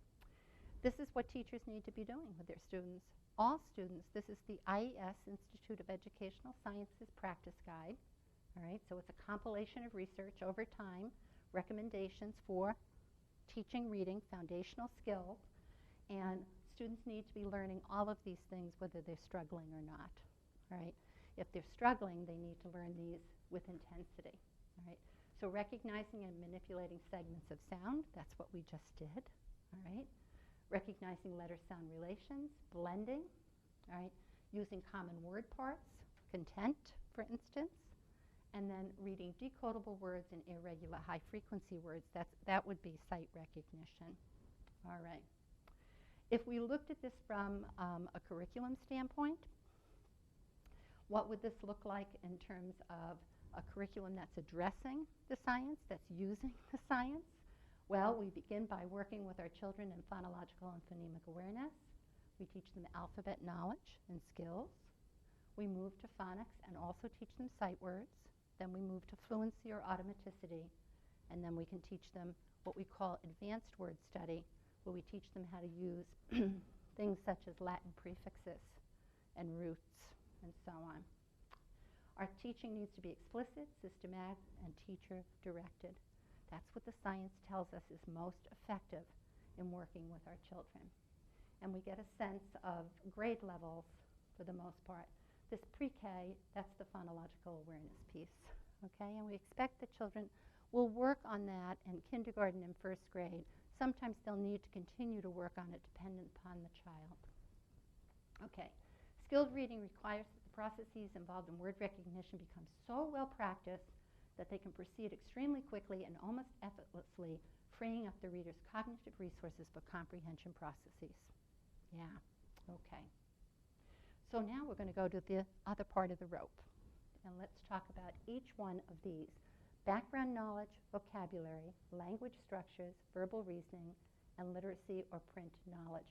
This is what teachers need to be doing with their students. All students, this is the IES, Institute of Educational Sciences Practice Guide. All right, so it's a compilation of research over time, recommendations for teaching reading, foundational skills, and students need to be learning all of these things whether they're struggling or not. All right, if they're struggling, they need to learn these with intensity. All right, so recognizing and manipulating segments of sound, that's what we just did. All right. Recognizing letter-sound relations, blending, all right, using common word parts, content, for instance, and then reading decodable words and irregular high-frequency words. That would be sight recognition. All right. If we looked at this from a curriculum standpoint, what would this look like in terms of a curriculum that's addressing the science, that's using the science? Well, we begin by working with our children in phonological and phonemic awareness. We teach them alphabet knowledge and skills. We move to phonics and also teach them sight words. Then we move to fluency or automaticity. And then we can teach them what we call advanced word study, where we teach them how to use things such as Latin prefixes and roots and so on. Our teaching needs to be explicit, systematic, and teacher-directed. That's what the science tells us is most effective in working with our children. And we get a sense of grade levels for the most part. This pre-K, that's the phonological awareness piece, okay? And we expect the children will work on that in kindergarten and first grade. Sometimes they'll need to continue to work on it dependent upon the child. Okay, skilled reading requires that the processes involved in word recognition become so well practiced that they can proceed extremely quickly and almost effortlessly, freeing up the reader's cognitive resources for comprehension processes. Yeah, okay. So now we're going to go to the other part of the rope. And let's talk about each one of these. Background knowledge, vocabulary, language structures, verbal reasoning, and literacy or print knowledge.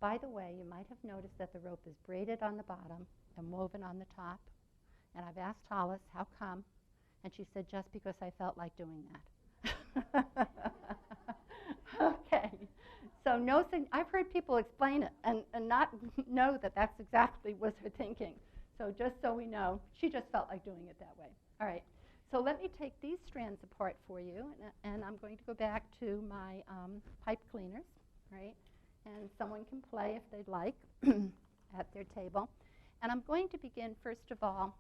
By the way, you might have noticed that the rope is braided on the bottom and woven on the top. And I've asked Hollis, how come? And she said, just because I felt like doing that. Okay. So I've heard people explain it and not know that that's exactly was her thinking. So just so we know, she just felt like doing it that way. All right. So let me take these strands apart for you. And I'm going to go back to my pipe cleaners, right? And someone can play if they'd like at their table. And I'm going to begin, first of all,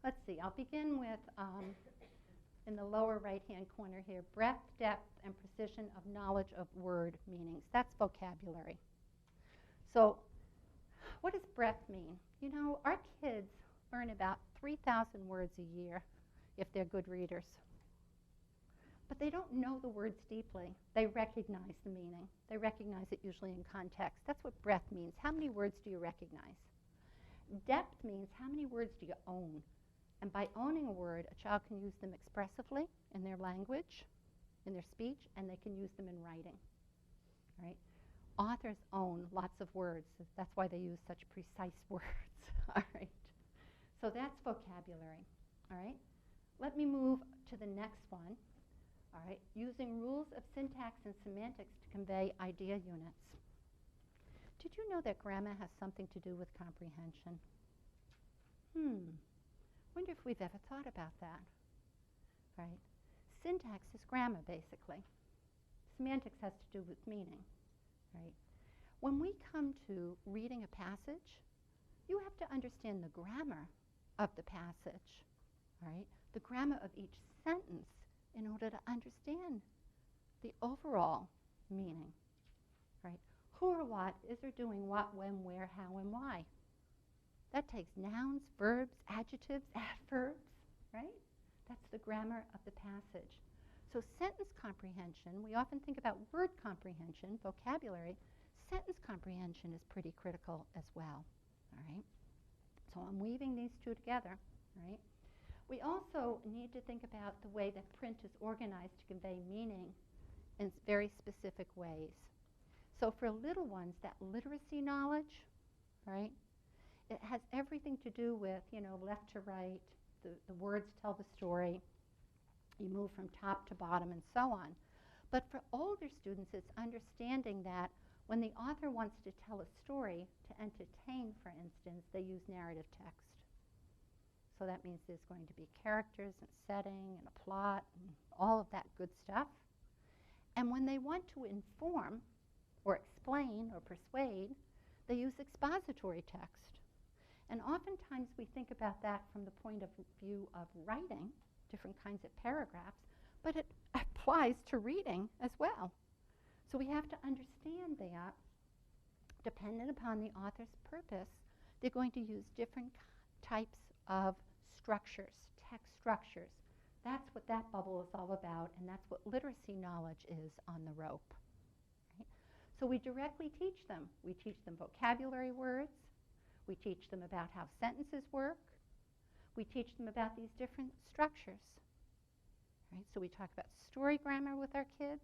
let's see, I'll begin with, in the lower right-hand corner here, breadth, depth, and precision of knowledge of word meanings. That's vocabulary. So what does breadth mean? You know, our kids learn about 3,000 words a year if they're good readers. But they don't know the words deeply. They recognize the meaning. They recognize it usually in context. That's what breadth means. How many words do you recognize? Depth means how many words do you own? And by owning a word, a child can use them expressively in their language, in their speech, and they can use them in writing. Right? authors own lots of words. That's why they use such precise words. All right. So that's vocabulary. All right. Let me move to the next one. All right. Using rules of syntax and semantics to convey idea units. Did you know that grammar has something to do with comprehension? Wonder if we've ever thought about that. Right? Syntax is grammar, basically. Semantics has to do with meaning. Right? When we come to reading a passage, you have to understand the grammar of the passage, right? The grammar of each sentence in order to understand the overall meaning, right? Who or what is or doing what, when, where, how, and why. That takes nouns, verbs, adjectives, adverbs, right? That's the grammar of the passage. So sentence comprehension, we often think about word comprehension, vocabulary. Sentence comprehension is pretty critical as well, all right? So I'm weaving these two together, right? We also need to think about the way that print is organized to convey meaning in very specific ways. So for little ones, that literacy knowledge, right, it has everything to do with, left to right, the words tell the story, you move from top to bottom and so on. But for older students, it's understanding that when the author wants to tell a story to entertain, for instance, they use narrative text. So that means there's going to be characters and setting and a plot and all of that good stuff. And when they want to inform or explain or persuade, they use expository text. And oftentimes we think about that from the point of view of writing, different kinds of paragraphs, but it applies to reading as well. So we have to understand that, dependent upon the author's purpose, they're going to use different types of structures, text structures. That's what that bubble is all about, and that's what literacy knowledge is on the rope. Right? So we directly teach them. We teach them vocabulary words. We teach them about how sentences work. We teach them about these different structures. Right? So we talk about story grammar with our kids.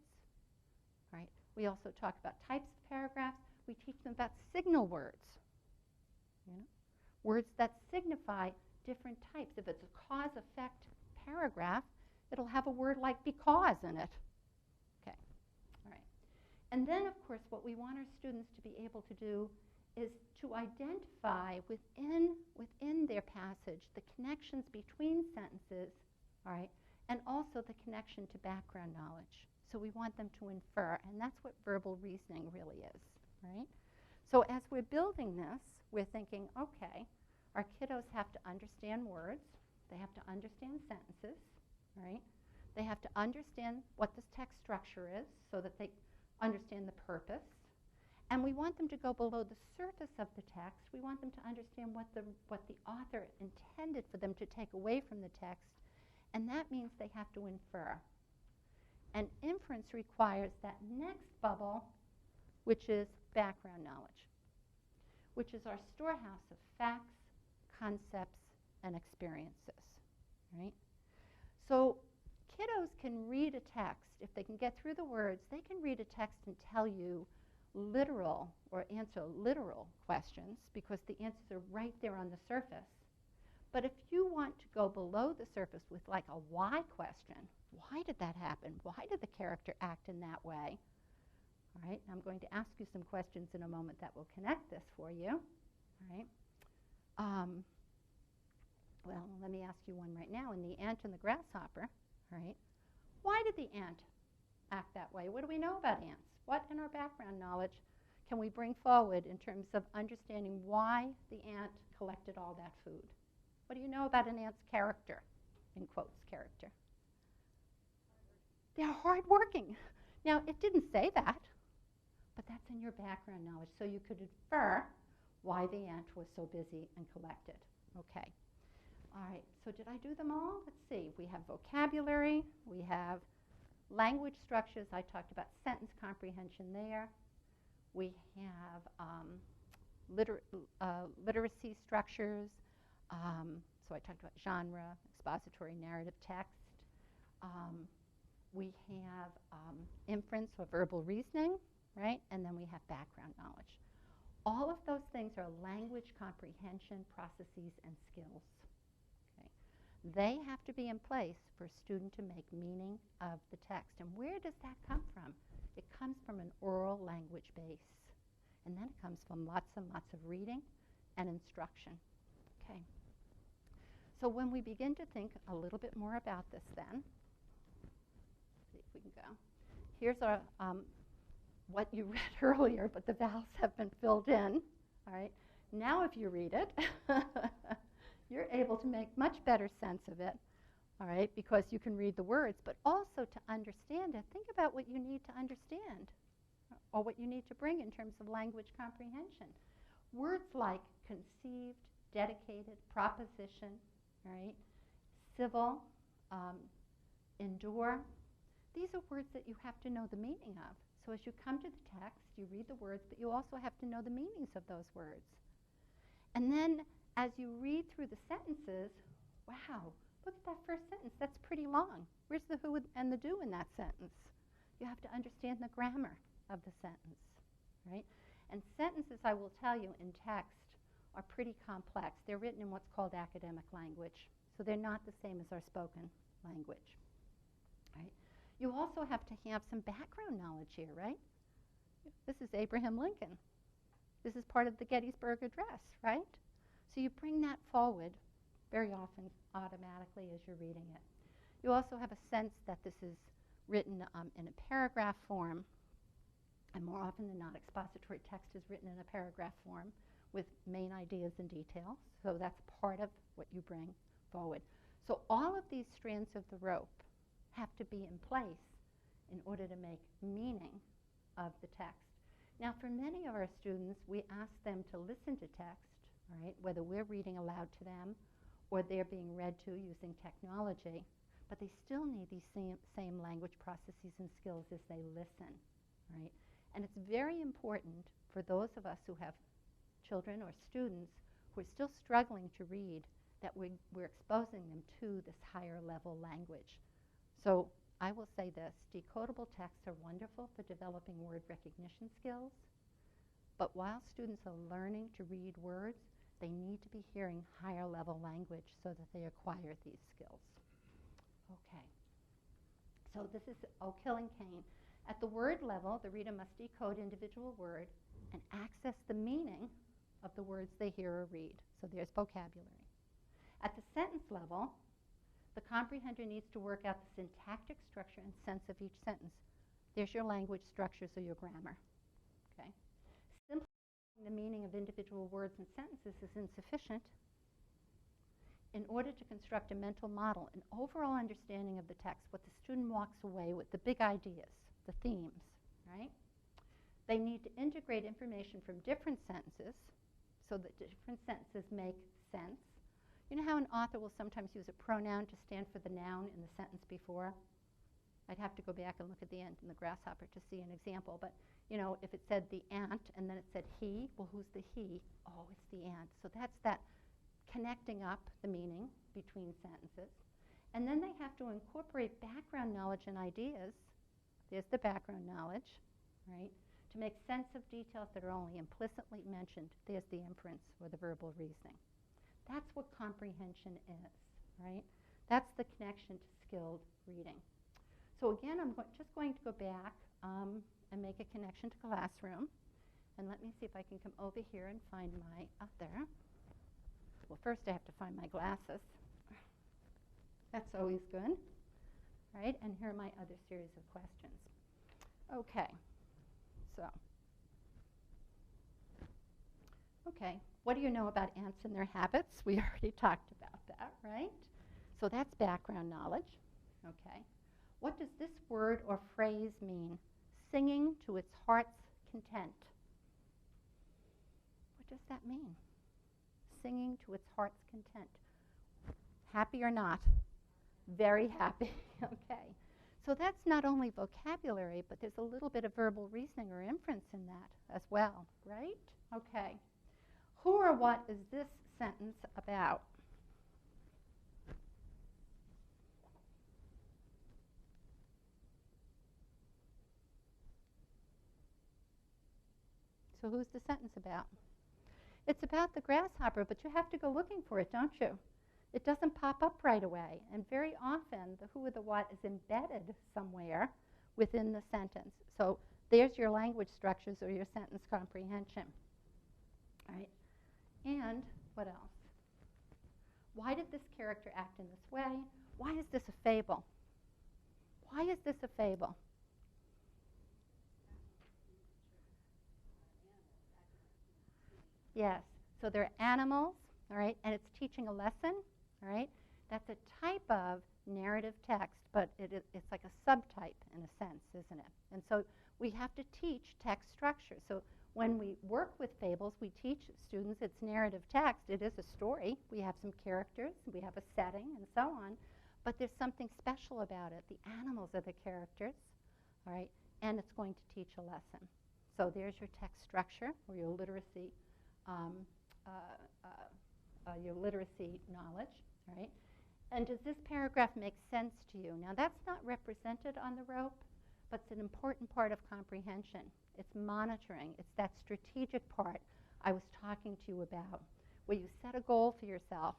Right? We also talk about types of paragraphs. We teach them about signal words. Words that signify different types. If it's a cause-effect paragraph, it'll have a word like because in it. Okay, all right. And then, of course, what we want our students to be able to do is to identify within their passage the connections between sentences, all right, and also the connection to background knowledge. So we want them to infer, and that's what verbal reasoning really is, right? So as we're building this, we're thinking, okay, our kiddos have to understand words. They have to understand sentences, right? They have to understand what this text structure is so that they understand the purpose. And we want them to go below the surface of the text. We want them to understand what the author intended for them to take away from the text. And that means they have to infer. And inference requires that next bubble, which is background knowledge, which is our storehouse of facts, concepts, and experiences, right? So kiddos can read a text. If they can get through the words, they can read a text and tell you literal or answer literal questions because the answers are right there on the surface. But if you want to go below the surface with like a why question, why did that happen? Why did the character act in that way? All right, I'm going to ask you some questions in a moment that will connect this for you. All right. Well, let me ask you one right now. In The Ant and the Grasshopper, all right, why did the ant act that way? What do we know about ants? What in our background knowledge can we bring forward in terms of understanding why the ant collected all that food? What do you know about an ant's character, in quotes, character? They're hardworking. Now, it didn't say that, but that's in your background knowledge. So you could infer why the ant was so busy and collected. Okay. All right, so did I do them all? Let's see. We have vocabulary. We have language structures. I talked about sentence comprehension there. We have literacy structures. So I talked about genre, expository narrative text. We have inference or verbal reasoning. right? And then we have background knowledge. All of those things are language comprehension processes and skills. Okay? They have to be in place for a student to make meaning of the text. And where does that come from? It comes from an oral language base. And then it comes from lots and lots of reading and instruction. Okay. So when we begin to think a little bit more about this then, see if we can go. Here's our, what you read earlier, but the vowels have been filled in. All right. Now if you read it, you're able to make much better sense of it, all right, because you can read the words, but also to understand it. Think about what you need to understand or what you need to bring in terms of language comprehension. Words like conceived, dedicated, proposition, right, civil, endure, these are words that you have to know the meaning of. So as you come to the text, you read the words, but you also have to know the meanings of those words. And then as you read through the sentences, wow, look at that first sentence. That's pretty long. Where's the who and the do in that sentence? You have to understand the grammar of the sentence, right? And sentences, I will tell you, in text are pretty complex. They're written in what's called academic language, so they're not the same as our spoken language, right? You also have to have some background knowledge here, right? This is Abraham Lincoln. This is part of the Gettysburg Address, right? So you bring that forward very often automatically as you're reading it. You also have a sense that this is written in a paragraph form, and more often than not, expository text is written in a paragraph form with main ideas and details. So that's part of what you bring forward. So all of these strands of the rope have to be in place in order to make meaning of the text. Now, for many of our students, we ask them to listen to text, all right, whether we're reading aloud to them or they're being read to using technology, but they still need these same language processes and skills as they listen, right? And it's very important for those of us who have children or students who are still struggling to read that we're exposing them to this higher level language. So I will say this, decodable texts are wonderful for developing word recognition skills, but while students are learning to read words, they need to be hearing higher level language so that they acquire these skills. Okay, so this is Oak Hill and Kane. At the word level, the reader must decode individual word and access the meaning of the words they hear or read. So there's vocabulary. At the sentence level, the comprehender needs to work out the syntactic structure and sense of each sentence. There's your language structures or your grammar. Okay? Simplifying the meaning of individual words and sentences is insufficient. In order to construct a mental model, an overall understanding of the text, what the student walks away with, the big ideas, the themes, right? They need to integrate information from different sentences so that different sentences make sense. You know how an author will sometimes use a pronoun to stand for the noun in the sentence before? I'd have to go back and look at the ant and the grasshopper to see an example, but you know, if it said the ant and then it said he, well, who's the he? Oh, it's the ant. So that's that connecting up the meaning between sentences. And then they have to incorporate background knowledge and ideas. There's the background knowledge, right? To make sense of details that are only implicitly mentioned. There's the inference or the verbal reasoning. That's what comprehension is, right? That's the connection to skilled reading. So again, I'm just going to go back and make a connection to classroom. And let me see if I can come over here and find my other. Well, first I have to find my glasses. That's always good, right? And here are my other series of questions. Okay, so. Okay, what do you know about ants and their habits? We already talked about that, right? So that's background knowledge, okay. What does this word or phrase mean? Singing to its heart's content. What does that mean? Singing to its heart's content. Happy or not? Very happy, okay. So that's not only vocabulary, but there's a little bit of verbal reasoning or inference in that as well, right? Okay. Who or what is this sentence about? So who's the sentence about? It's about the grasshopper, but you have to go looking for it, don't you? It doesn't pop up right away. And very often, the who or the what is embedded somewhere within the sentence. So there's your language structures or your sentence comprehension. All right? And what else? Why did this character act in this way? Why is this a fable? Why is this a fable? Yes. So they're animals, all right, and it's teaching a lesson, all right? That's a type of narrative text, but it's like a subtype in a sense, isn't it? And so we have to teach text structure. So when we work with fables, we teach students it's narrative text. It is a story. We have some characters, we have a setting, and so on. But there's something special about it. The animals are the characters, all right, and it's going to teach a lesson. So there's your text structure or your literacy knowledge, right? And does this paragraph make sense to you? Now, that's not represented on the rope, but it's an important part of comprehension. It's monitoring. It's that strategic part I was talking to you about, where you set a goal for yourself,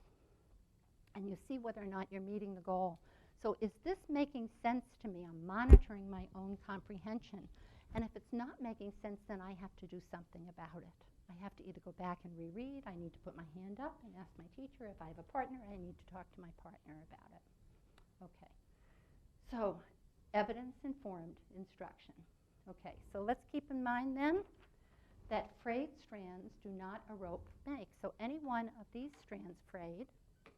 and you see whether or not you're meeting the goal. So is this making sense to me? I'm monitoring my own comprehension. And if it's not making sense, then I have to do something about it. I have to either go back and reread, I need to put my hand up and ask my teacher. If I have a partner, I need to talk to my partner about it. Okay. So evidence-informed instruction. Okay, so let's keep in mind then that frayed strands do not a rope make. So any one of these strands frayed,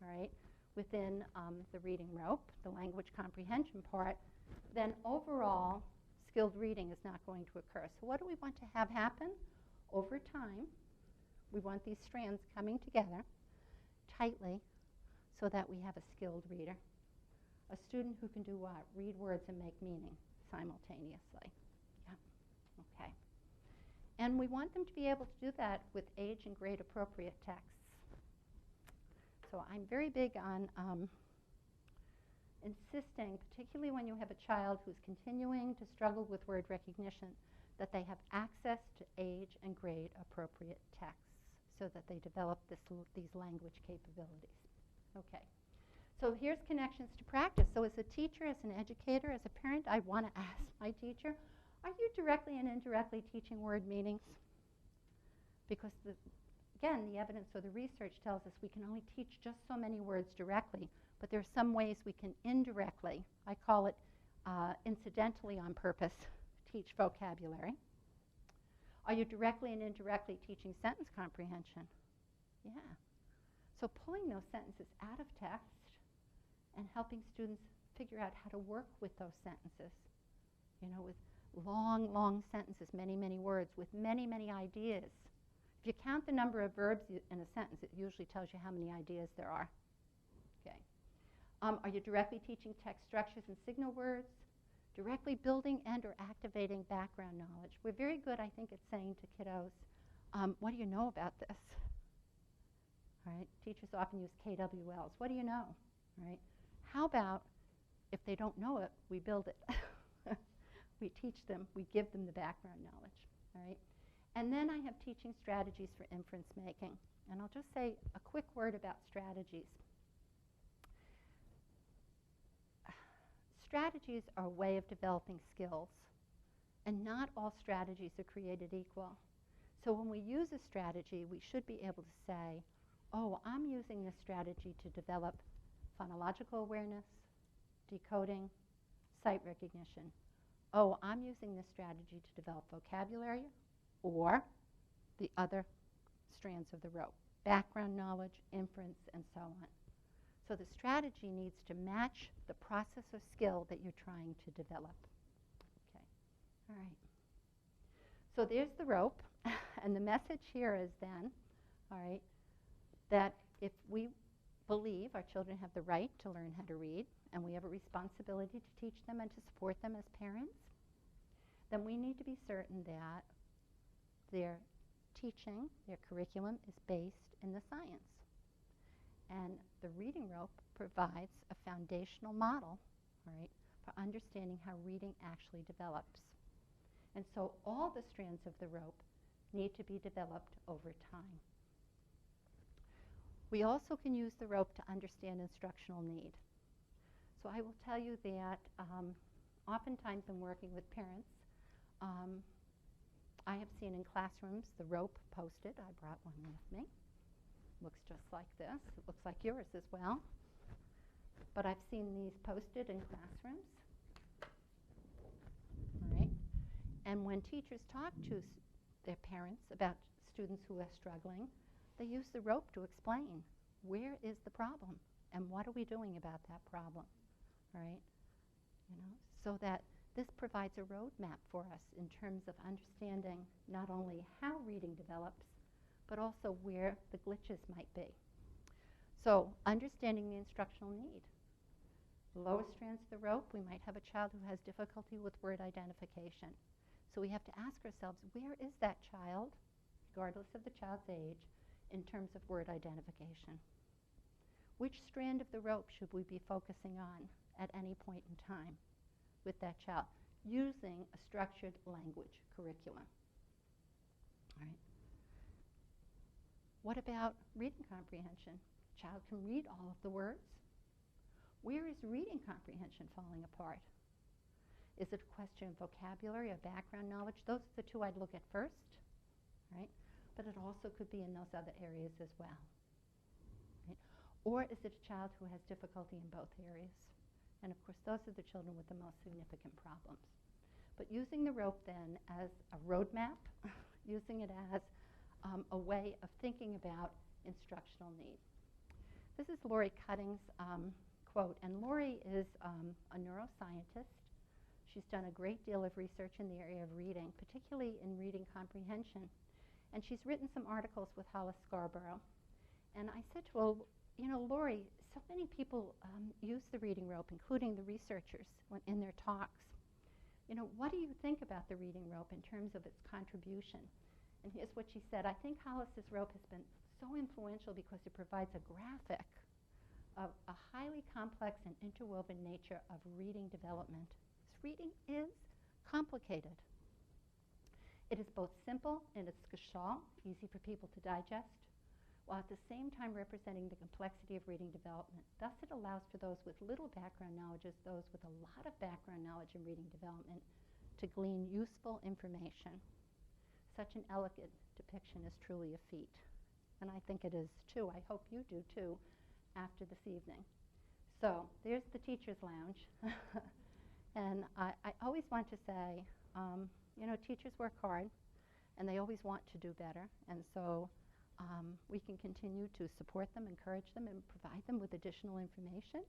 all right, within the reading rope, the language comprehension part, then overall skilled reading is not going to occur. So what do we want to have happen? Over time, we want these strands coming together tightly so that we have a skilled reader. A student who can do what? Read words and make meaning simultaneously. Yeah, okay. And we want them to be able to do that with age and grade appropriate texts. So I'm very big on insisting, particularly when you have a child who's continuing to struggle with word recognition, that they have access to age and grade appropriate texts so that they develop these language capabilities. Okay. So here's connections to practice. So as a teacher, as an educator, as a parent, I want to ask my teacher, are you directly and indirectly teaching word meanings? Because, again, the evidence or the research tells us we can only teach just so many words directly, but there are some ways we can indirectly, I call it incidentally on purpose, teach vocabulary. Are you directly and indirectly teaching sentence comprehension? Yeah. So pulling those sentences out of text and helping students figure out how to work with those sentences, you know, with long, long sentences, many, many words, with many, many ideas. If you count the number of verbs in a sentence, it usually tells you how many ideas there are. Okay. Are you directly teaching text structures and signal words? Directly building and or activating background knowledge. We're very good, I think, at saying to kiddos, what do you know about this? All right. Teachers often use KWLs. What do you know? All right. How about if they don't know it, we build it. We teach them, we give them the background knowledge. All right. And then I have teaching strategies for inference making. And I'll just say a quick word about strategies. Strategies are a way of developing skills, and not all strategies are created equal. So when we use a strategy, we should be able to say, oh, I'm using this strategy to develop phonological awareness, decoding, sight recognition. Oh, I'm using this strategy to develop vocabulary, or the other strands of the rope, background knowledge, inference, and so on. So the strategy needs to match the process or skill that you're trying to develop. Okay, all right. So there's the rope, and the message here is then, all right, that if we believe our children have the right to learn how to read, and we have a responsibility to teach them and to support them as parents, then we need to be certain that their teaching, their curriculum is based in the science. And the reading rope provides a foundational model, right, for understanding how reading actually develops. And so all the strands of the rope need to be developed over time. We also can use the rope to understand instructional need. So I will tell you that oftentimes in working with parents, I have seen in classrooms the rope posted. I brought one with me. Looks just like this. It looks like yours as well. But I've seen these posted in classrooms. All right. And when teachers talk to their parents about students who are struggling, they use the rope to explain where is the problem and what are we doing about that problem, right? You know, so that this provides a roadmap for us in terms of understanding not only how reading develops, but also where the glitches might be. So understanding the instructional need. The lowest strands of the rope, we might have a child who has difficulty with word identification. So we have to ask ourselves, where is that child, regardless of the child's age, in terms of word identification? Which strand of the rope should we be focusing on at any point in time with that child, using a structured language curriculum? All right. What about reading comprehension? Child can read all of the words. Where is reading comprehension falling apart? Is it a question of vocabulary or background knowledge? Those are the two I'd look at first, right? But it also could be in those other areas as well. Right? Or is it a child who has difficulty in both areas? And of course, those are the children with the most significant problems. But using the rope then as a roadmap, using it as a way of thinking about instructional need. This is Lori Cutting's quote, and Lori is a neuroscientist. She's done a great deal of research in the area of reading, particularly in reading comprehension. And she's written some articles with Hollis Scarborough. And I said to her, you know, Lori, so many people use the reading rope, including the researchers in their talks. You know, what do you think about the reading rope in terms of its contribution? And here's what she said. I think Hollis's rope has been so influential because it provides a graphic of a highly complex and interwoven nature of reading development. This reading is complicated. It is both simple and it's gestalt, easy for people to digest, while at the same time representing the complexity of reading development. Thus, it allows for those with little background knowledge as those with a lot of background knowledge in reading development to glean useful information. Such an elegant depiction is truly a feat. And I think it is too. I hope you do too after this evening. So there's the teacher's lounge. And I always want to say, you know, teachers work hard, and they always want to do better. And so we can continue to support them, encourage them, and provide them with additional information.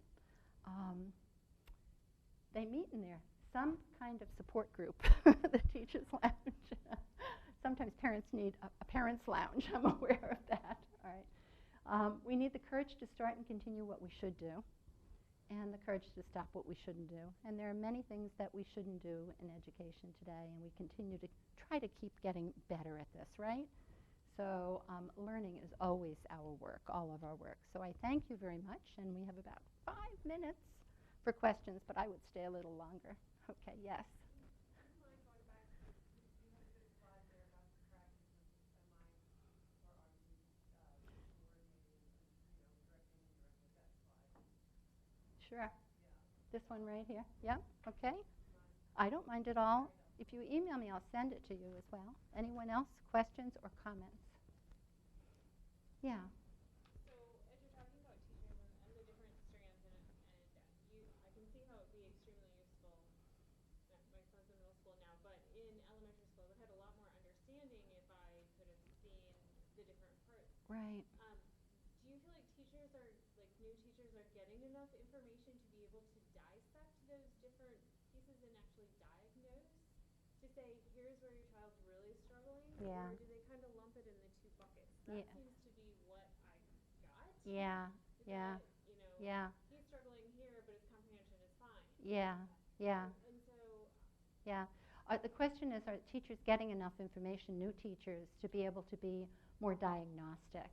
They meet in there, some kind of support group, the teacher's lounge. Sometimes parents need a parent's lounge. I'm aware of that. All right. We need the courage to start and continue what we should do, and the courage to stop what we shouldn't do. And there are many things that we shouldn't do in education today, and we continue to try to keep getting better at this, right? So learning is always our work, all of our work. So I thank you very much, and we have about 5 minutes for questions, but I would stay a little longer. Okay, yes? Sure. This one right here? Yeah, okay. I don't mind at all. If you email me, I'll send it to you as well. Anyone else? Questions or comments? Yeah. So as you're talking about teachers and the different strands and I can see how it would be extremely useful. My son's in middle school now, but in elementary school I would have had a lot more understanding if I could have seen the different parts. Right. Do you feel like teachers are, like new teachers are getting enough information to be able to dissect those different pieces and actually diagnose? To say, here's where your child's really struggling? Yeah. Or do they kind of lump it in the two buckets? That seems to be what I got. Yeah, yeah, that, you know, yeah, he's struggling here, but his comprehension is fine. yeah, yeah, And so, yeah. The question is, are teachers getting enough information, new teachers, to be able to be more diagnostic?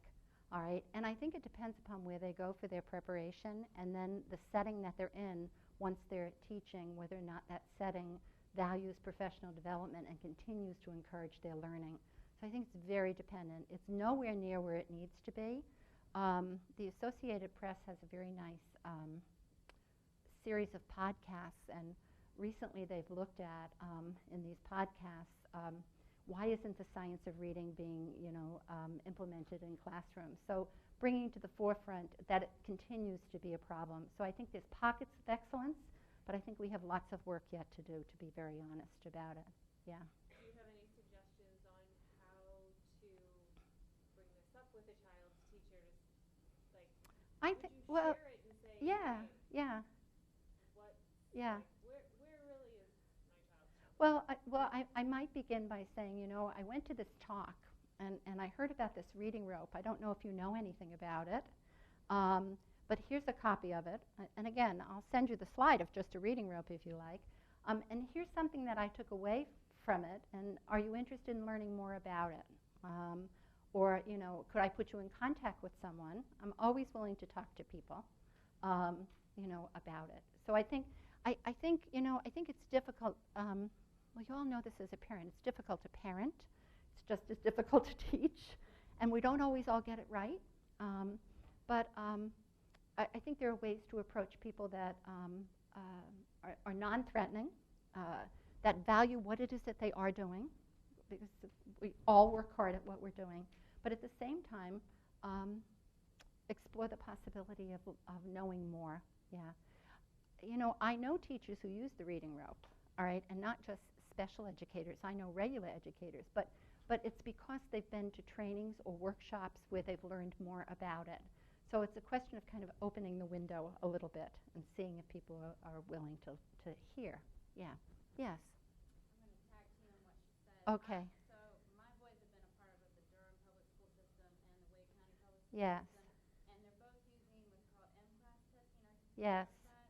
All right, and I think it depends upon where they go for their preparation and then the setting that they're in once they're teaching, whether or not that setting values professional development and continues to encourage their learning. So I think it's very dependent. It's nowhere near where it needs to be. The Associated Press has a very nice series of podcasts, and recently they've looked at, in these podcasts, why isn't the science of reading being, implemented in classrooms? So bringing to the forefront that it continues to be a problem. So I think there's pockets of excellence, but I think we have lots of work yet to do, to be very honest about it. Yeah. Do you have any suggestions on how to bring this up with a child's teacher? Like, would you share it and say, yeah, hey, yeah, what, yeah. like, where really is my child? I might begin by saying, I went to this talk, and I heard about this reading rope. I don't know if you know anything about it, but here's a copy of it. And again, I'll send you the slide of just a reading rope if you like. And here's something that I took away from it, and are you interested in learning more about it? Or, could I put you in contact with someone? I'm always willing to talk to people, about it. So I think it's difficult. Well, you all know this as a parent. It's difficult to parent. It's just as difficult to teach, and we don't always all get it right. But I think there are ways to approach people that are non-threatening, that value what it is that they are doing, because we all work hard at what we're doing, but at the same time, explore the possibility of knowing more. Yeah. I know teachers who use the reading rope, all right, and not just special educators. I know regular educators, but it's because they've been to trainings or workshops where they've learned more about it. So it's a question of kind of opening the window a little bit and seeing if people are willing to hear. Yeah. Yes. I'm going to tag team on what she said. Okay. So my boys have been a part of the Durham public school system and the Wake County public school Yes. system, and they're both using what's called M-class testing. Yes.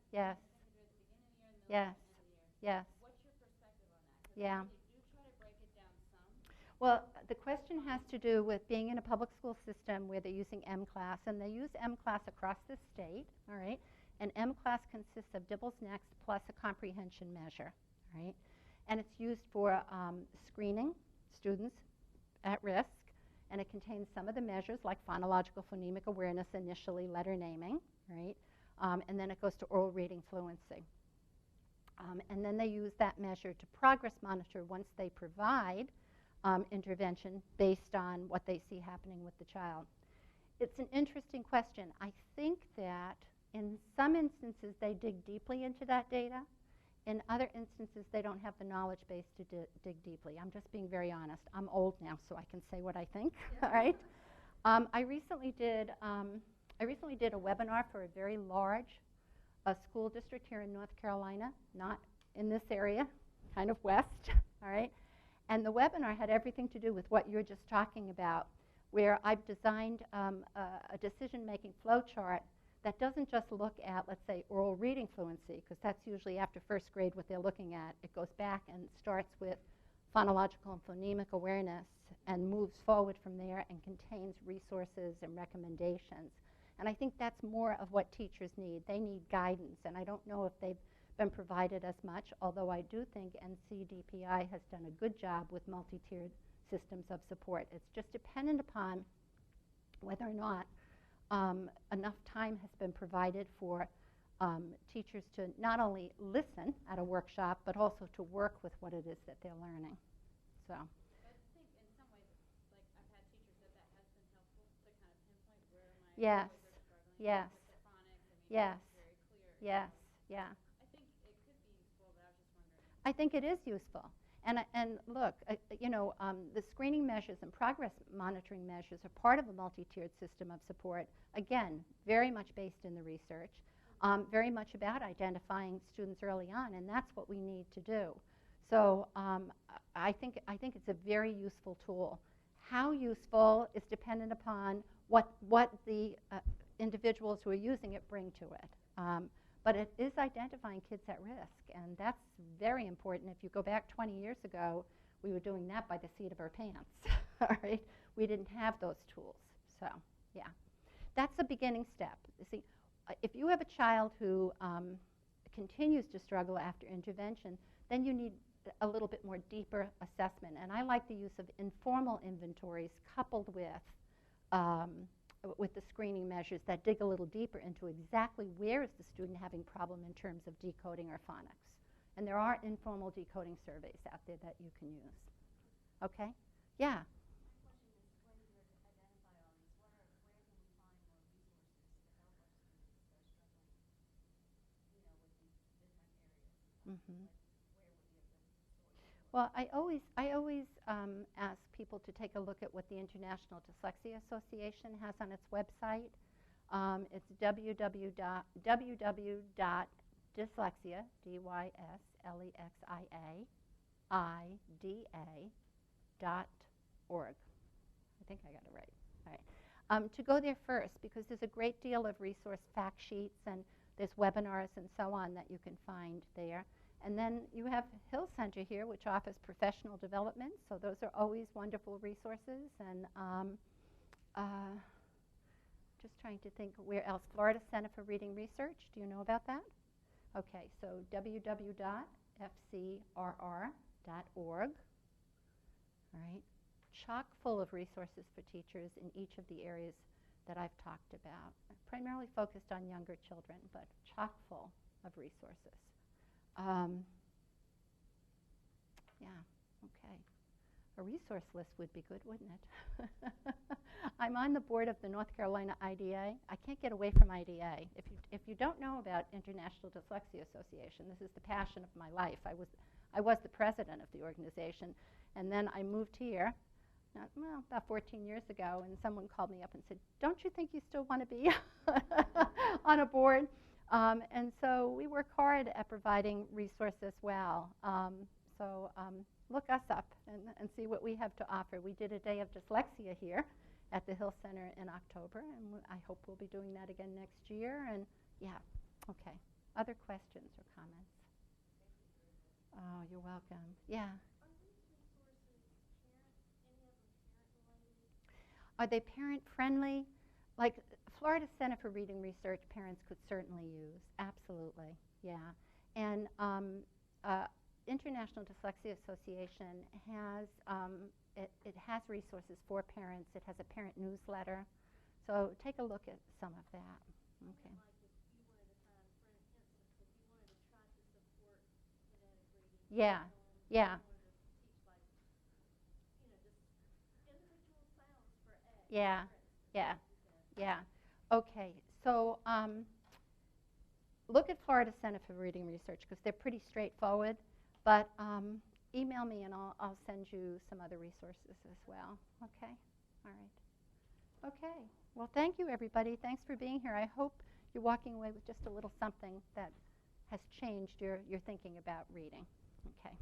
Yes. I think they do it at the beginning of the year and the Yes. end of the year. Yes. What's your perspective on that? Yeah. They do try to break it down some. Well, the question has to do with being in a public school system where they're using M-class, and they use M-class across the state, all right? And M-class consists of dibbles next plus a comprehension measure, all right? And it's used for screening students at risk, and it contains some of the measures like phonological phonemic awareness, initially letter naming, right? And then it goes to oral reading fluency. And then they use that measure to progress monitor once they provide intervention based on what they see happening with the child. It's an interesting question. I think that in some instances they dig deeply into that data. In other instances they don't have the knowledge base to dig deeply. I'm just being very honest. I'm old now, so I can say what I think. All right. I recently did a webinar for a very large school district here in North Carolina, not in this area, kind of west. All right. And the webinar had everything to do with what you're just talking about, where I've designed a decision-making flow chart that doesn't just look at, let's say, oral reading fluency, because that's usually after first grade what they're looking at. It goes back and starts with phonological and phonemic awareness and moves forward from there and contains resources and recommendations. And I think that's more of what teachers need. They need guidance, and I don't know if they've been provided as much, although I do think NCDPI has done a good job with multi-tiered systems of support. It's just dependent upon whether or not enough time has been provided for teachers to not only listen at a workshop, but also to work with what it is that they're learning. So. I think in some ways, like I've had teachers that has been helpful to kind of pinpoint where my Yes. boys are struggling Yes. with the phonics. I mean, Yes. it's very clear. Yes. Yeah. I think it could be useful, but I was just wondering. I think it is useful. And look, the screening measures and progress monitoring measures are part of a multi-tiered system of support. Again, very much based in the research, very much about identifying students early on, and that's what we need to do. So I think it's a very useful tool. How useful is dependent upon what the individuals who are using it bring to it. But it is identifying kids at risk, and that's very important. If you go back 20 years ago, we were doing that by the seat of our pants, all right? We didn't have those tools, so yeah. That's a beginning step. You see, if you have a child who continues to struggle after intervention, then you need a little bit more deeper assessment. And I like the use of informal inventories coupled with the screening measures that dig a little deeper into exactly where is the student having problem in terms of decoding or phonics. And there are informal decoding surveys out there that you can use. Okay? Yeah? Mm-hmm. Well, I always ask people to take a look at what the International Dyslexia Association has on its website. It's www.dyslexia, DYSLEXIA.org. I think I got it right. All right. To go there first, because there's a great deal of resource fact sheets and there's webinars and so on that you can find there. And then you have Hill Center here, which offers professional development. So those are always wonderful resources. And just trying to think where else. Florida Center for Reading Research. Do you know about that? Okay, so www.fcrr.org. All right. Chock full of resources for teachers in each of the areas that I've talked about. Primarily focused on younger children, but chock full of resources. Yeah, okay. A resource list would be good, wouldn't it? I'm on the board of the North Carolina IDA. I can't get away from IDA. If you don't know about International Dyslexia Association, this is the passion of my life. I was the president of the organization, and then I moved here, about 14 years ago, and someone called me up and said, "Don't you think you still want to be on a board?" And so we work hard at providing resources as well. Look us up and see what we have to offer. We did a day of dyslexia here at the Hill Center in October, and I hope we'll be doing that again next year. And yeah, okay. Other questions or comments? Oh, you're welcome. Yeah. Are they parent-friendly? Like Florida Center for Reading Research, parents could certainly use. Absolutely, yeah. And International Dyslexia Association has it has resources for parents. It has a parent newsletter. So take a look at some of that. Okay. Yeah, yeah. Yeah, yeah, yeah. Okay, so look at Florida Center for Reading Research because they're pretty straightforward, but email me and I'll send you some other resources as well. Okay, all right. Okay, well thank you everybody. Thanks for being here. I hope you're walking away with just a little something that has changed your thinking about reading. Okay.